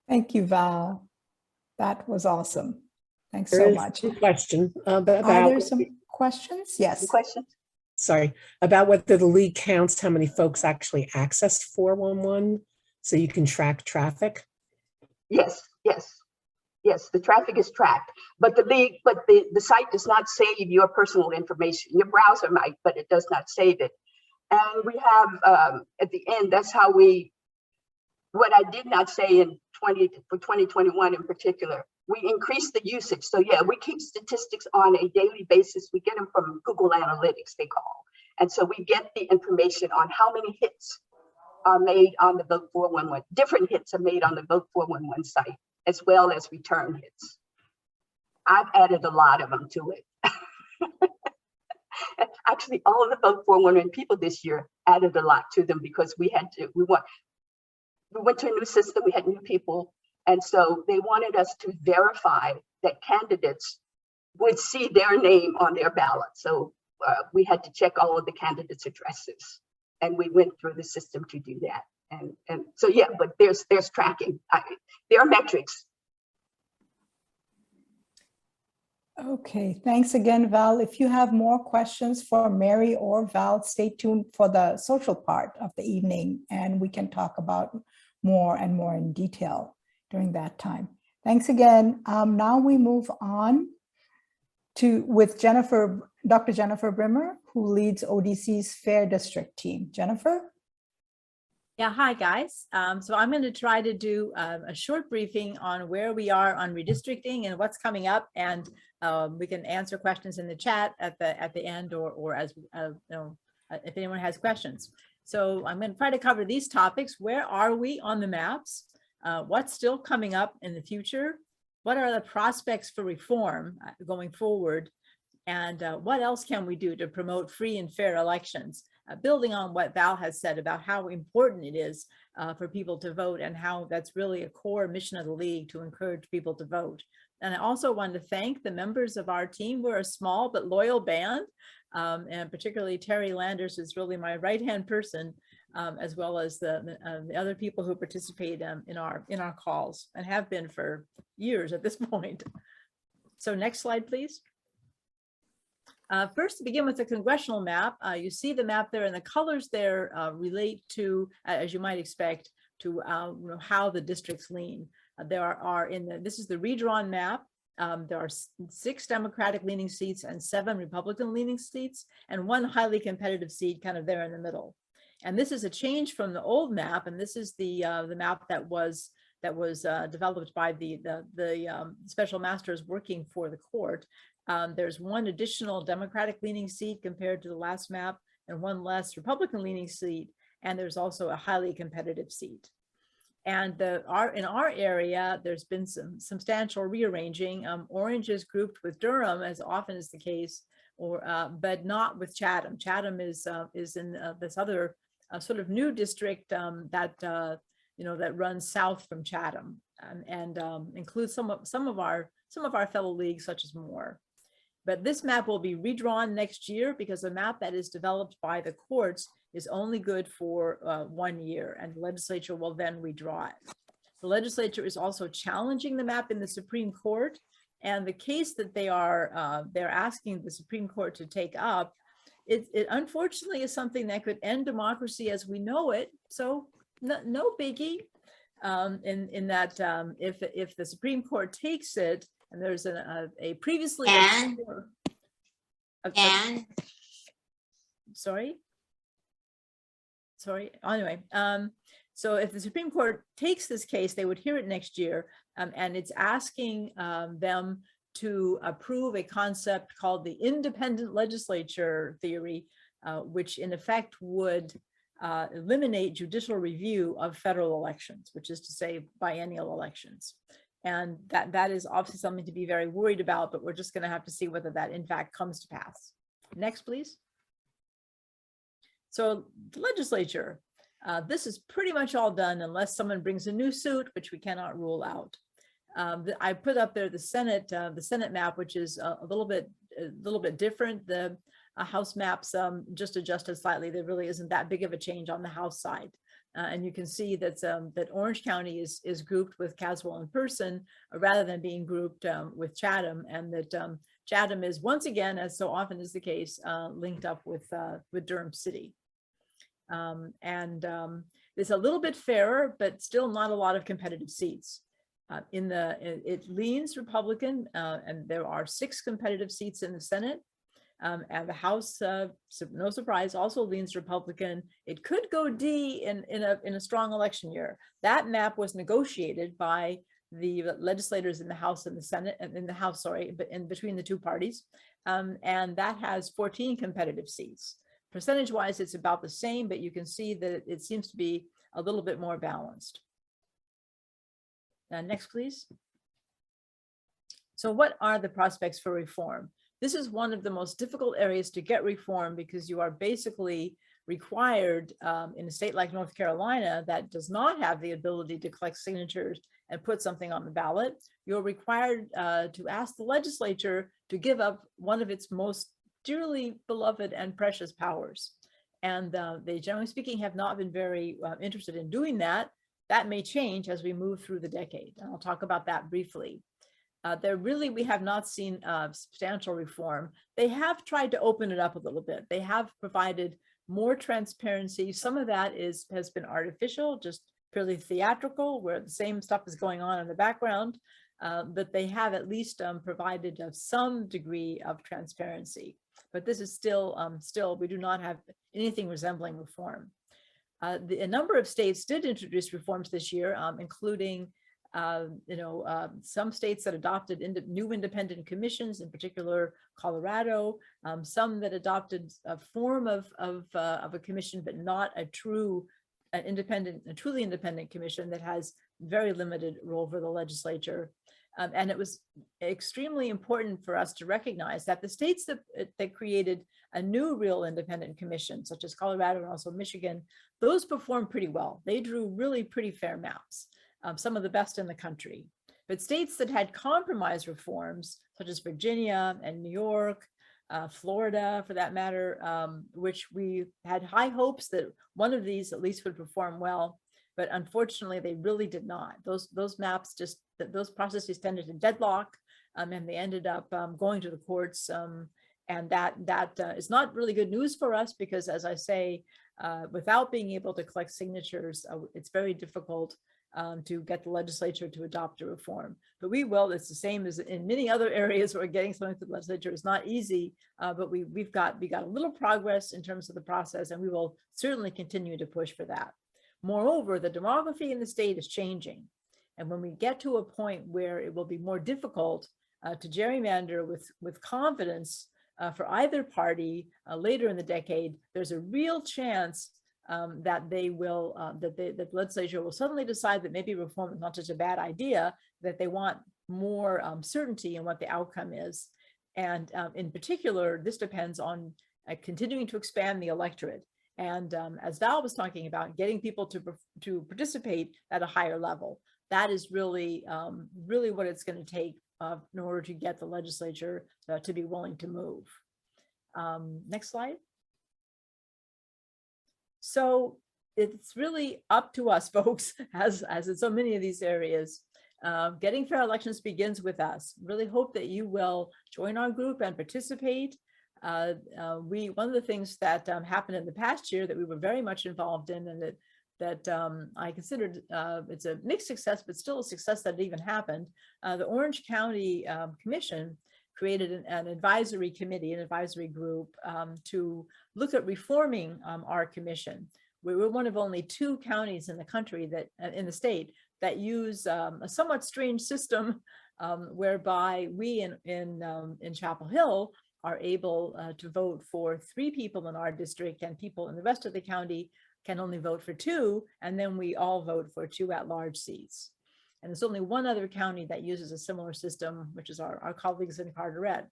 Thank you, Val. That was awesome. Thanks There so is much. a question Are about, there some questions? Yes. Any questions? sorry, about whether the league counts how many folks actually access 411 so you can track traffic. Yes, yes, yes, the traffic is tracked, but the site does not save your personal information. Your browser might, but it does not save it. And we have, at the end, that's how what I did not say for 2021 in particular, we increased the usage. So yeah, we keep statistics on a daily basis. We get them from Google Analytics, they call. And so we get the information on how many hits are made on the Vote 411. Different hits are made on the Vote 411 site, as well as return hits. I've added a lot of them to it. Actually, all of the Vote 411 people this year added a lot to them because we went to a new system, we had new people, and so they wanted us to verify that candidates would see their name on their ballot. So we had to check all of the candidates' addresses, and we went through the system to do that. And so yeah, but there's tracking. There are metrics. Okay, thanks again, Val. If you have more questions for Mary or Val, stay tuned for the social part of the evening, and we can talk about more and more in detail during that time. Thanks again. Now we move on with Dr. Jennifer Brimmer, who leads ODC's Fair District team. Jennifer? Yeah, hi guys. So I'm going to try to do a short briefing on where we are on redistricting and what's coming up, and we can answer questions in the chat at the end, or as if anyone has questions. So I'm going to try to cover these topics. Where are we on the maps? What's still coming up in the future? What are the prospects for reform going forward? And what else can we do to promote free and fair elections? Building on what Val has said about how important it is for people to vote, and how that's really a core mission of the League to encourage people to vote. And I also want to thank the members of our team. We're a small but loyal band, and particularly Terry Landers is really my right-hand person, as well as the other people who participate in our calls and have been for years at this point. So next slide, please. First, to begin with the congressional map, you see the map there, and the colors there relate to, as you might expect, to how the districts lean. This is the redrawn map. There are 6 Democratic leaning seats and 7 Republican leaning seats, and 1 highly competitive seat kind of there in the middle. And this is a change from the old map, and this is the map that was developed by the special masters working for the court. There's 1 additional Democratic leaning seat compared to the last map, and 1 less Republican leaning seat, and there's also a highly competitive seat. And in our area, there's been some substantial rearranging. Orange is grouped with Durham, as often is the case, but not with Chatham. Chatham is in this other sort of new district that runs south from Chatham, and includes some of our fellow leagues, such as Moore. But this map will be redrawn next year, because the map that is developed by the courts is only good for 1 year, and the legislature will then redraw it. The legislature is also challenging the map in the Supreme Court, and the case that they're asking the Supreme Court to take up, it unfortunately is something that could end democracy as we know it. So no biggie, in that if the Supreme Court takes it, and there's a previously sorry. sorry, anyway, so if the Supreme Court takes this case, they would hear it next year, and it's asking them to approve a concept called the independent legislature theory, which in effect would eliminate judicial review of federal elections, which is to say biennial elections. And that is obviously something to be very worried about, but we're just going to have to see whether that in fact comes to pass. Next, please. So the legislature, this is pretty much all done unless someone brings a new suit, which we cannot rule out. I put up there the Senate map, which is a little bit different. The House maps just adjusted slightly. There really isn't that big of a change on the House side. And you can see that that Orange County is grouped with Caswell and Person rather than being grouped with Chatham, and that Chatham is once again, as so often is the case, linked up with Durham City. It's a little bit fairer, but still not a lot of competitive seats. It leans Republican, and there are 6 competitive seats in the Senate. And the House, no surprise, also leans Republican. It could go D in a strong election year. That map was negotiated by the legislators in the House and the Senate, and in the House, sorry, but in between the two parties, and that has 14 competitive seats. Percentage-wise, it's about the same, but you can see that it seems to be a little bit more balanced. Next, please. So, what are the prospects for reform? This is one of the most difficult areas to get reform because you are basically required in a state like North Carolina that does not have the ability to collect signatures and put something on the ballot. You're required to ask the legislature to give up one of its most dearly beloved and precious powers. And they, generally speaking, have not been very interested in doing that. That may change as we move through the decade. And I'll talk about that briefly. We have not seen substantial reform. They have tried to open it up a little bit. They have provided more transparency. Some of that has been artificial, just purely theatrical, where the same stuff is going on in the background, but they have at least provided some degree of transparency. But this is still, we do not have anything resembling reform. A number of states did introduce reforms this year, including some states that adopted new independent commissions, in particular Colorado, some that adopted a form of a commission, but not a truly independent commission that has very limited role for the legislature. And it was extremely important for us to recognize that the states that created a new real independent commission, such as Colorado and also Michigan, those performed pretty well. They drew really pretty fair maps. Some of the best in the country. But states that had compromise reforms, such as Virginia and New York, Florida, for that matter, which we had high hopes that one of these at least would perform well, but unfortunately they really did not. Those maps those processes tended to deadlock, and they ended up going to the courts, and that is not really good news for us because, as I say, without being able to collect signatures, it's very difficult to get the legislature to adopt a reform. But we will. It's the same as in many other areas where getting something to the legislature is not easy, but we got a little progress in terms of the process, and we will certainly continue to push for that. Moreover, the demography in the state is changing. And when we get to a point where it will be more difficult to gerrymander with confidence for either party later in the decade, there's a real chance that the legislature will suddenly decide that maybe reform is not such a bad idea, that they want more certainty in what the outcome is. And in particular, this depends on continuing to expand the electorate. And as Val was talking about, getting people to participate at a higher level. That is really what it's going to take in order to get the legislature to be willing to move. Next slide. So it's really up to us, folks, as in so many of these areas. Getting fair elections begins with us. Really hope that you will join our group and participate. One of the things that happened in the past year that we were very much involved in, and that I considered it's a mixed success, but still a success that it even happened. The Orange County Commission created an advisory committee, an advisory group to look at reforming our commission, we're one of only 2 counties in the country that, in the state, that use a somewhat strange system whereby we in Chapel Hill are able to vote for 3 people in our district, and people in the rest of the county can only vote for 2, and then we all vote for 2 at-large seats. And there's only one other county that uses a similar system, which is our colleagues in Carteret.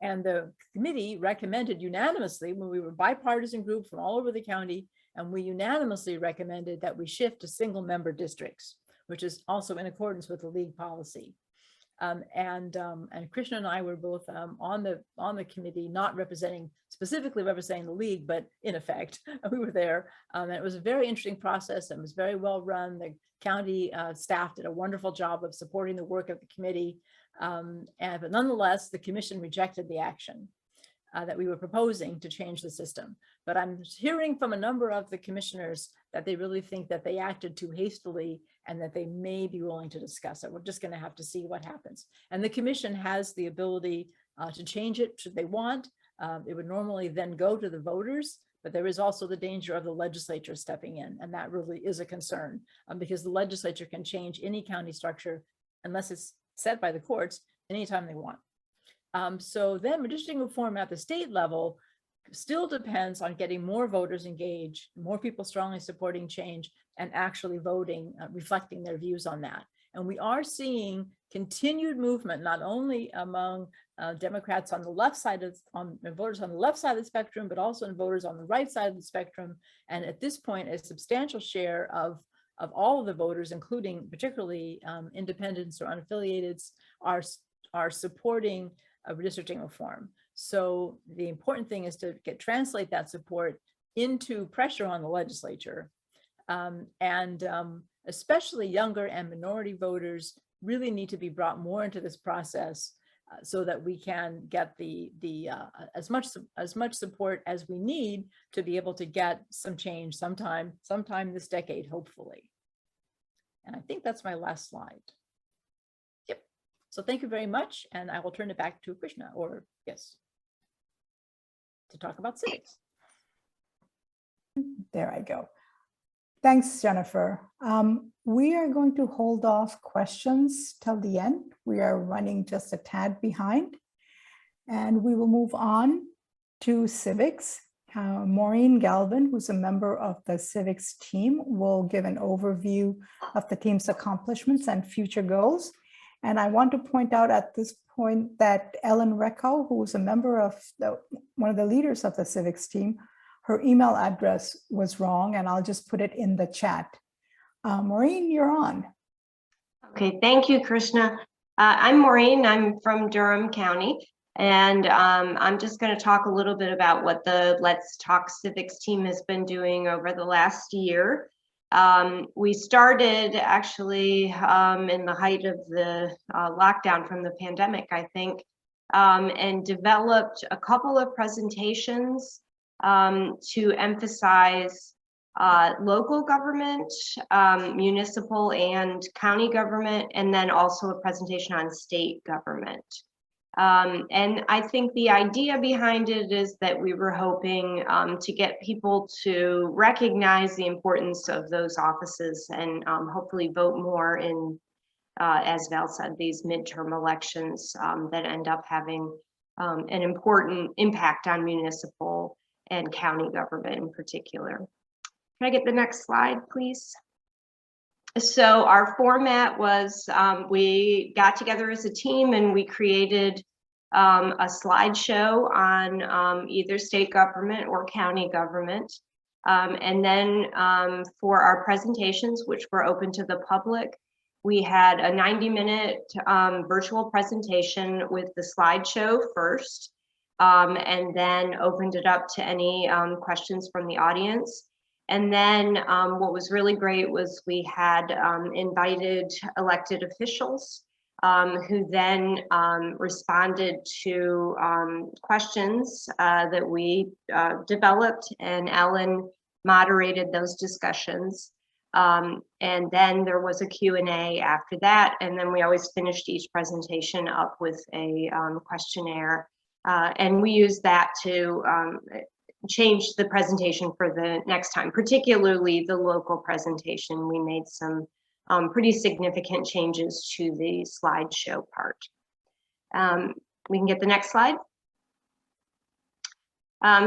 And the committee recommended unanimously, when we were a bipartisan group from all over the county, and we unanimously recommended that we shift to single member districts, which is also in accordance with the league policy. And Krishna and I were both on the committee, not specifically representing the league, but in effect, we were there. And it was a very interesting process and was very well run. The county staff did a wonderful job of supporting the work of the committee. But nonetheless, the commission rejected the action that we were proposing to change the system. But I'm hearing from a number of the commissioners that they really think that they acted too hastily and that they may be willing to discuss it. We're just going to have to see what happens. And the commission has the ability to change it should they want. It would normally then go to the voters, but there is also the danger of the legislature stepping in. And that really is a concern because the legislature can change any county structure unless it's set by the courts anytime they want. So then redistricting reform at the state level still depends on getting more voters engaged, more people strongly supporting change and actually voting, reflecting their views on that. And we are seeing continued movement, not only among Democrats on the left side of, voters on the left side of the spectrum, but also in voters on the right side of the spectrum. And at this point, a substantial share of all of the voters, including particularly independents or unaffiliateds, are supporting redistricting reform. So the important thing is to translate that support into pressure on the legislature. Especially younger and minority voters really need to be brought more into this process so that we can get as much support as we need to be able to get some change sometime this decade, hopefully. And I think that's my last slide. Yep. So thank you very much. And I will turn it back to Krishna, or yes, to talk about civics. There I go. Thanks, Jennifer. We are going to hold off questions till the end. We are running just a tad behind, and we will move on to civics. Maureen Galvin, who's a member of the civics team, will give an overview of the team's accomplishments and future goals. And I want to point out at this point that Ellen Recco, who is a member of one of the leaders of the civics team, her email address was wrong, and I'll just put it in the chat. Maureen, you're on. Okay, thank you, Krishna. I'm Maureen. I'm from Durham County, and I'm just going to talk a little bit about what the Let's Talk Civics team has been doing over the last year. We started actually in the height of the lockdown from the pandemic, I think, and developed a couple of presentations to emphasize local government, municipal and county government, and then also a presentation on state government. And I think the idea behind it is that we were hoping to get people to recognize the importance of those offices and hopefully vote more in, as Val said, these midterm elections that end up having an important impact on municipal and county government in particular. Can I get the next slide, please? So our format was we got together as a team and we created a slideshow on either state government or county government. And then for our presentations, which were open to the public, we had a 90-minute virtual presentation with the slideshow first. And then opened it up to any questions from the audience. And then what was really great was we had invited elected officials who then responded to questions that we developed, and Ellen moderated those discussions. And then there was a Q&A after that, and then we always finished each presentation up with a questionnaire. And we use that to changed the presentation for the next time, particularly the local presentation. We made some pretty significant changes to the slideshow part. We can get the next slide.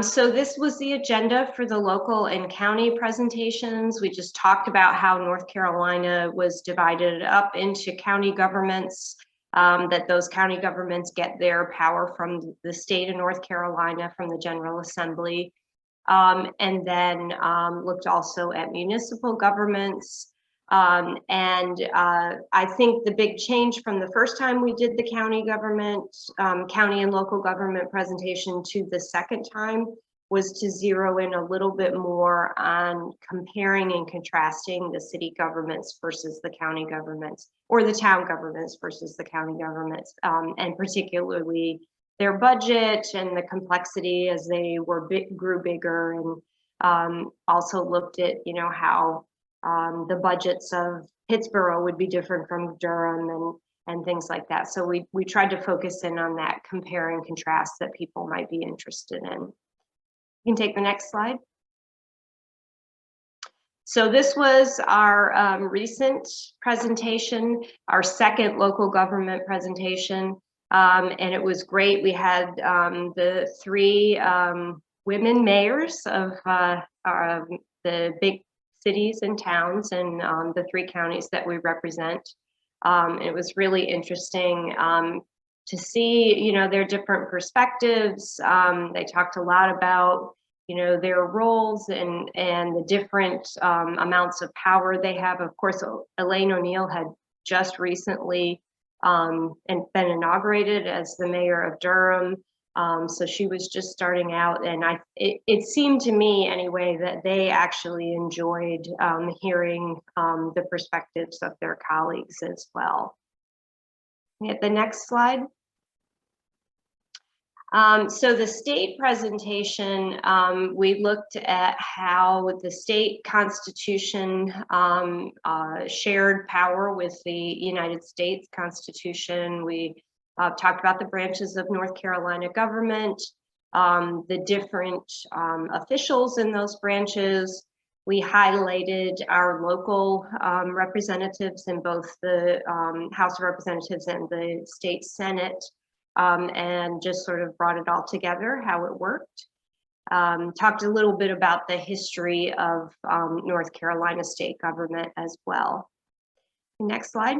So this was the agenda for the local and county presentations. We just talked about how North Carolina was divided up into county governments, that those county governments get their power from the state of North Carolina, from the General Assembly, and then looked also at municipal governments. I think the big change from the first time we did the county government, county and local government presentation to the second time was to zero in a little bit more on comparing and contrasting the city governments versus the county governments, or the town governments versus the county governments, and particularly their budget and the complexity as they grew bigger, and also looked at, you know, how the budgets of Pittsburgh would be different from Durham, and things like that. So we tried to focus in on that compare and contrast that people might be interested in. You can take the next slide. So this was our recent presentation, our second local government presentation, and it was great. We had the 3 women mayors of the big cities and towns and the 3 counties that we represent. It was really interesting to see, you know, their different perspectives. They talked a lot about, you know, their roles and the different amounts of power they have. Of course, Elaine O'Neill had just recently and been inaugurated as the mayor of Durham. So she was just starting out, and it seemed to me anyway that they actually enjoyed hearing the perspectives of their colleagues as well. At the next slide. So the state presentation, we looked at how the state constitution shared power with the United States Constitution. We talked about the branches of North Carolina government, the different officials in those branches. We highlighted our local representatives in both the House of Representatives and the state Senate, and just sort of brought it all together, how it worked. Talked a little bit about the history of North Carolina state government as well. Next slide.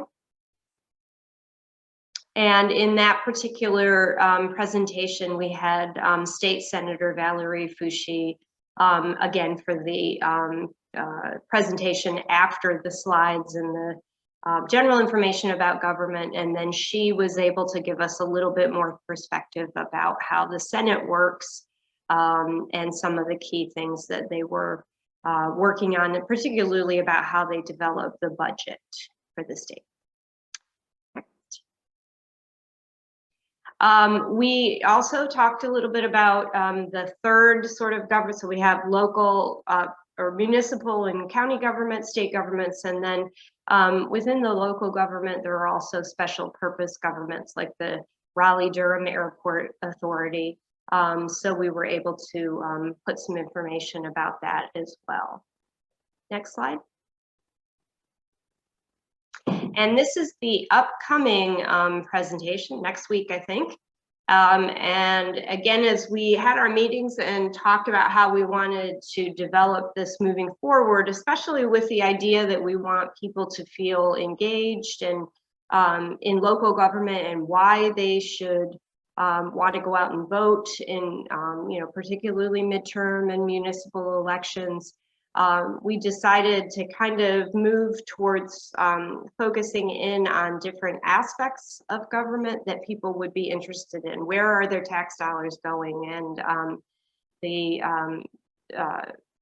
And in that particular presentation, we had State Senator Valerie Foushee, again, for the presentation after the slides and the general information about government. And then she was able to give us a little bit more perspective about how the Senate works and some of the key things that they were working on, and particularly about how they develop the budget for the state. We also talked a little bit about the third sort of government. So we have local or municipal and county government, state governments, and then within the local government, there are also special purpose governments like the Raleigh-Durham Airport Authority. So we were able to put some information about that as well. Next slide. And this is the upcoming presentation next week, I think. And again, as we had our meetings and talked about how we wanted to develop this moving forward, especially with the idea that we want people to feel engaged and in local government, and why they should want to go out and vote in, you know, particularly midterm and municipal elections. We decided to kind of move towards focusing in on different aspects of government that people would be interested in. Where are their tax dollars going? And the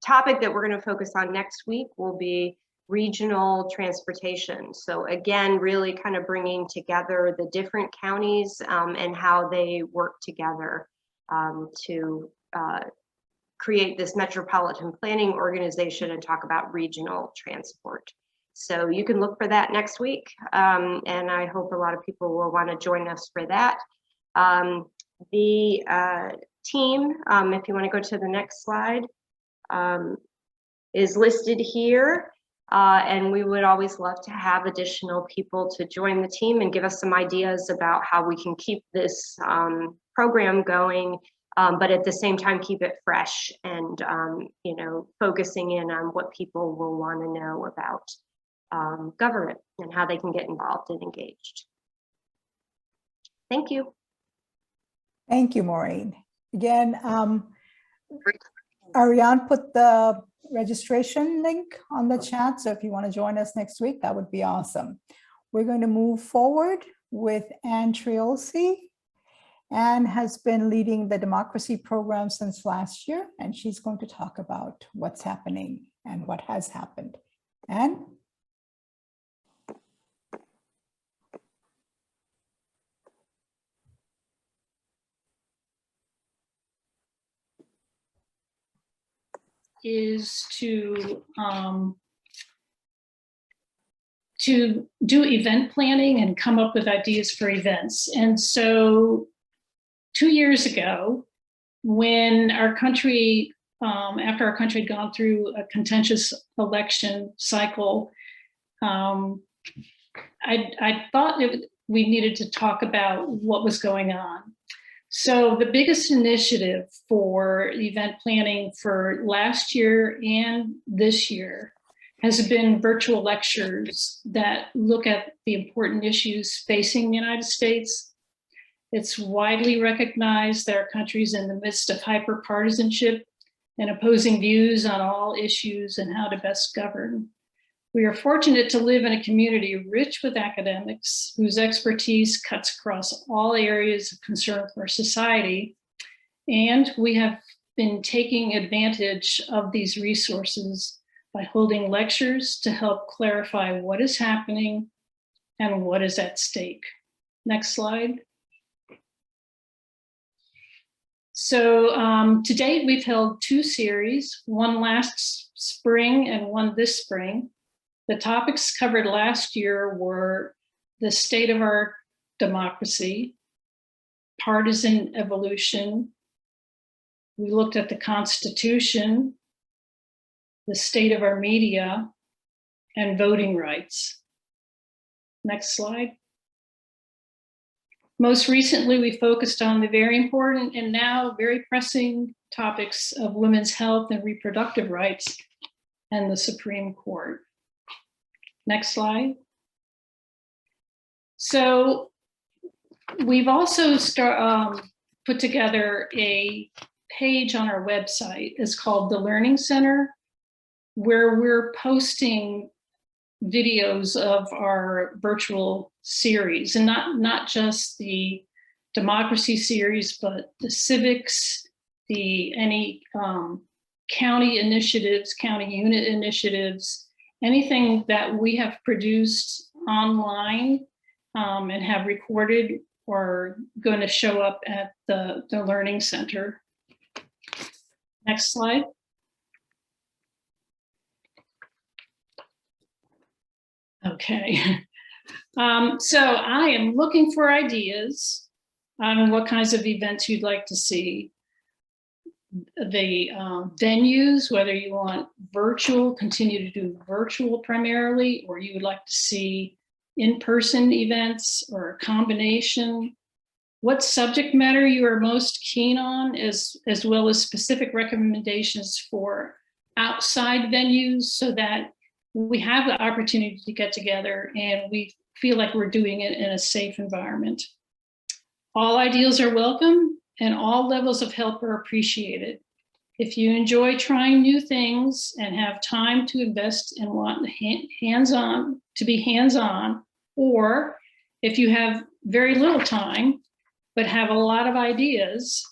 topic that we're going to focus on next week will be regional transportation. So again, really kind of bringing together the different counties and how they work together to create this metropolitan planning organization and talk about regional transport. So you can look for that next week. And I hope a lot of people will want to join us for that. The team, if you want to go to the next slide, is listed here. And we would always love to have additional people to join the team and give us some ideas about how we can keep this program going, but at the same time keep it fresh and you know, focusing in on what people will want to know about government and how they can get involved and engaged. Thank you. Thank you, Maureen. Again, Ariane put the registration link on the chat, so if you want to join us next week, that would be awesome. We're going to move forward with Ann Triolsi. Ann has been leading the democracy program since last year, and she's going to talk about what's happening and what has happened. Ann? Is to do event planning and come up with ideas for events. And so 2 years ago, when our country, after our country had gone through a contentious election cycle, I thought we needed to talk about what was going on. So the biggest initiative for event planning for last year and this year has been virtual lectures that look at the important issues facing the United States. It's widely recognized that our country is in the midst of hyper-partisanship and opposing views on all issues and how to best govern. We are fortunate to live in a community rich with academics whose expertise cuts across all areas of concern for society. And we have been taking advantage of these resources by holding lectures to help clarify what is happening and what is at stake. Next slide. So to date, we've held 2 series, one last spring and one this spring. The topics covered last year were the state of our democracy, partisan evolution. We looked at the Constitution, the state of our media, and voting rights. Next slide. Most recently, we focused on the very important and now very pressing topics of women's health and reproductive rights and the Supreme Court. Next slide. So we've also put together a page on our website. It's called the Learning Center, where we're posting videos of our virtual series, and not just the democracy series, but the civics, any county initiatives, county unit initiatives, anything that we have produced online and have recorded or going to show up at the Learning Center. Next slide. Okay. So I am looking for ideas on what kinds of events you'd like to see. The venues, whether you want virtual, continue to do virtual primarily, or you would like to see in-person events or a combination. What subject matter you are most keen on, as well as specific recommendations for outside venues, so that we have the opportunity to get together and we feel like we're doing it in a safe environment. All ideas are welcome and all levels of help are appreciated. If you enjoy trying new things and have time to invest and want hands-on, to be hands-on, or if you have very little time but have a lot of ideas,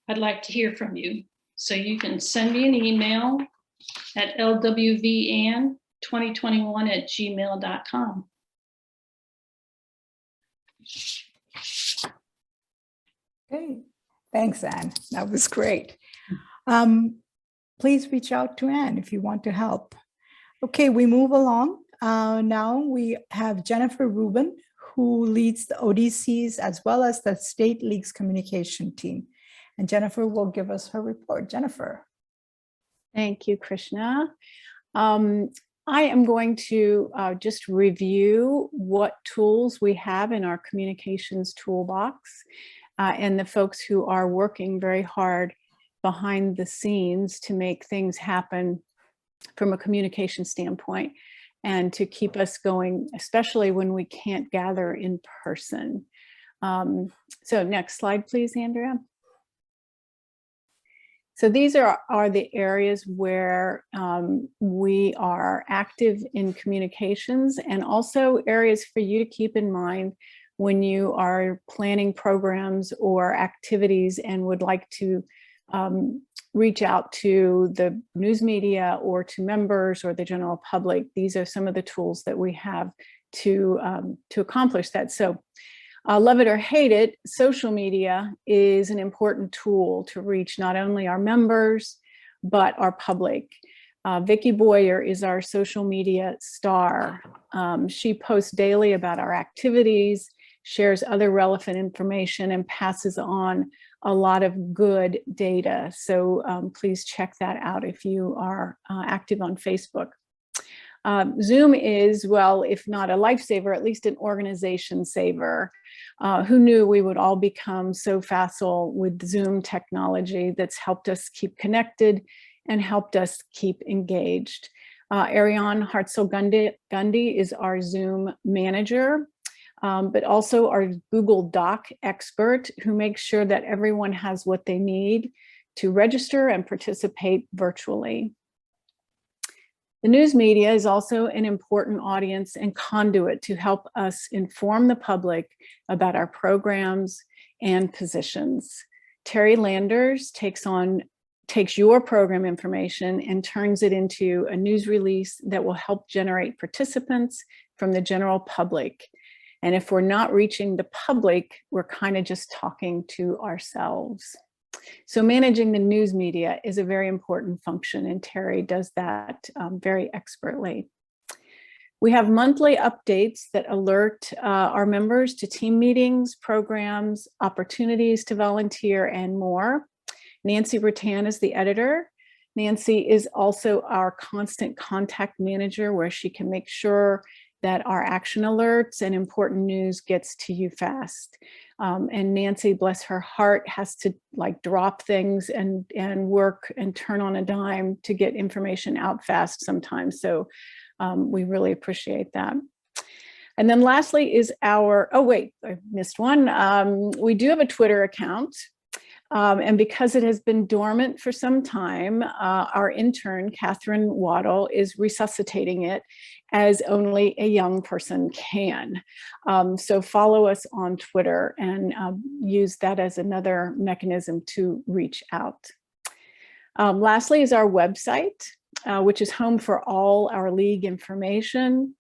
I'd like to hear from you. So you can send me an email at lwvan2021@gmail.com. Okay, thanks, Ann. That was great. Please reach out to Ann if you want to help. Okay, we move along. Now we have Jennifer Rubin, who leads the ODCs as well as the State League's communication team. and Jennifer will give us her report. Jennifer. Thank you, Krishna. I am going to just review what tools we have in our communications toolbox and the folks who are working very hard behind the scenes to make things happen from a communication standpoint and to keep us going, especially when we can't gather in person. So next slide, please, Andrea. So these are the areas where we are active in communications, and also areas for you to keep in mind when you are planning programs or activities and would like to reach out to the news media or to members or the general public. These are some of the tools that we have to accomplish that. So love it or hate it, social media is an important tool to reach not only our members, but our public. Vicki Boyer is our social media star. She posts daily about our activities, shares other relevant information, and passes on a lot of good data. So please check that out if you are active on Facebook. Zoom is, well, if not a lifesaver, at least an organization saver. Who knew we would all become so facile with Zoom technology that's helped us keep connected and helped us keep engaged. Ariane Hartzell-Gundy is our Zoom manager, but also our Google Doc expert who makes sure that everyone has what they need to register and participate virtually. The news media is also an important audience and conduit to help us inform the public about our programs and positions. Terry Landers takes your program information and turns it into a news release that will help generate participants from the general public. And if we're not reaching the public, we're kind of just talking to ourselves. So managing the news media is a very important function, and Terry does that very expertly. We have monthly updates that alert our members to team meetings, programs, opportunities to volunteer, and more. Nancy Rattan is the editor. Nancy is also our constant contact manager, where she can make sure that our action alerts and important news gets to you fast. And Nancy, bless her heart, has to like drop things and work and turn on a dime to get information out fast sometimes. So we really appreciate that. And then lastly is our, oh wait, I missed one. We do have a Twitter account. And because it has been dormant for some time, our intern, Catherine Waddle, is resuscitating it as only a young person can. So follow us on Twitter and use that as another mechanism to reach out. Lastly is our website, which is home for all our league information.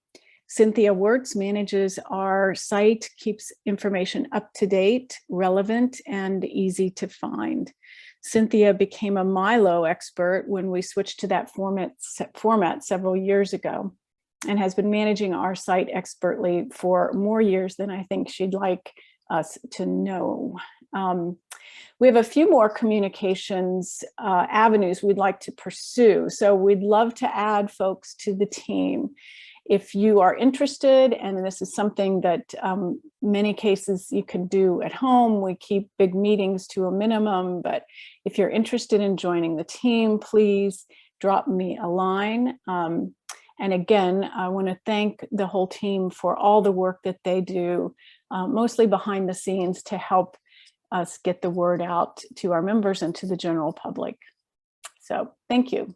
Cynthia Wirtz manages our site, keeps information up to date, relevant, and easy to find. Cynthia became a Milo expert when we switched to that format several years ago, and has been managing our site expertly for more years than I think she'd like us to know. We have a few more communications avenues we'd like to pursue. So we'd love to add folks to the team. If you are interested, and this is something that many cases you can do at home, we keep big meetings to a minimum, but if you're interested in joining the team, please drop me a line. And again, I want to thank the whole team for all the work that they do, mostly behind the scenes, to help us get the word out to our members and to the general public. So thank you.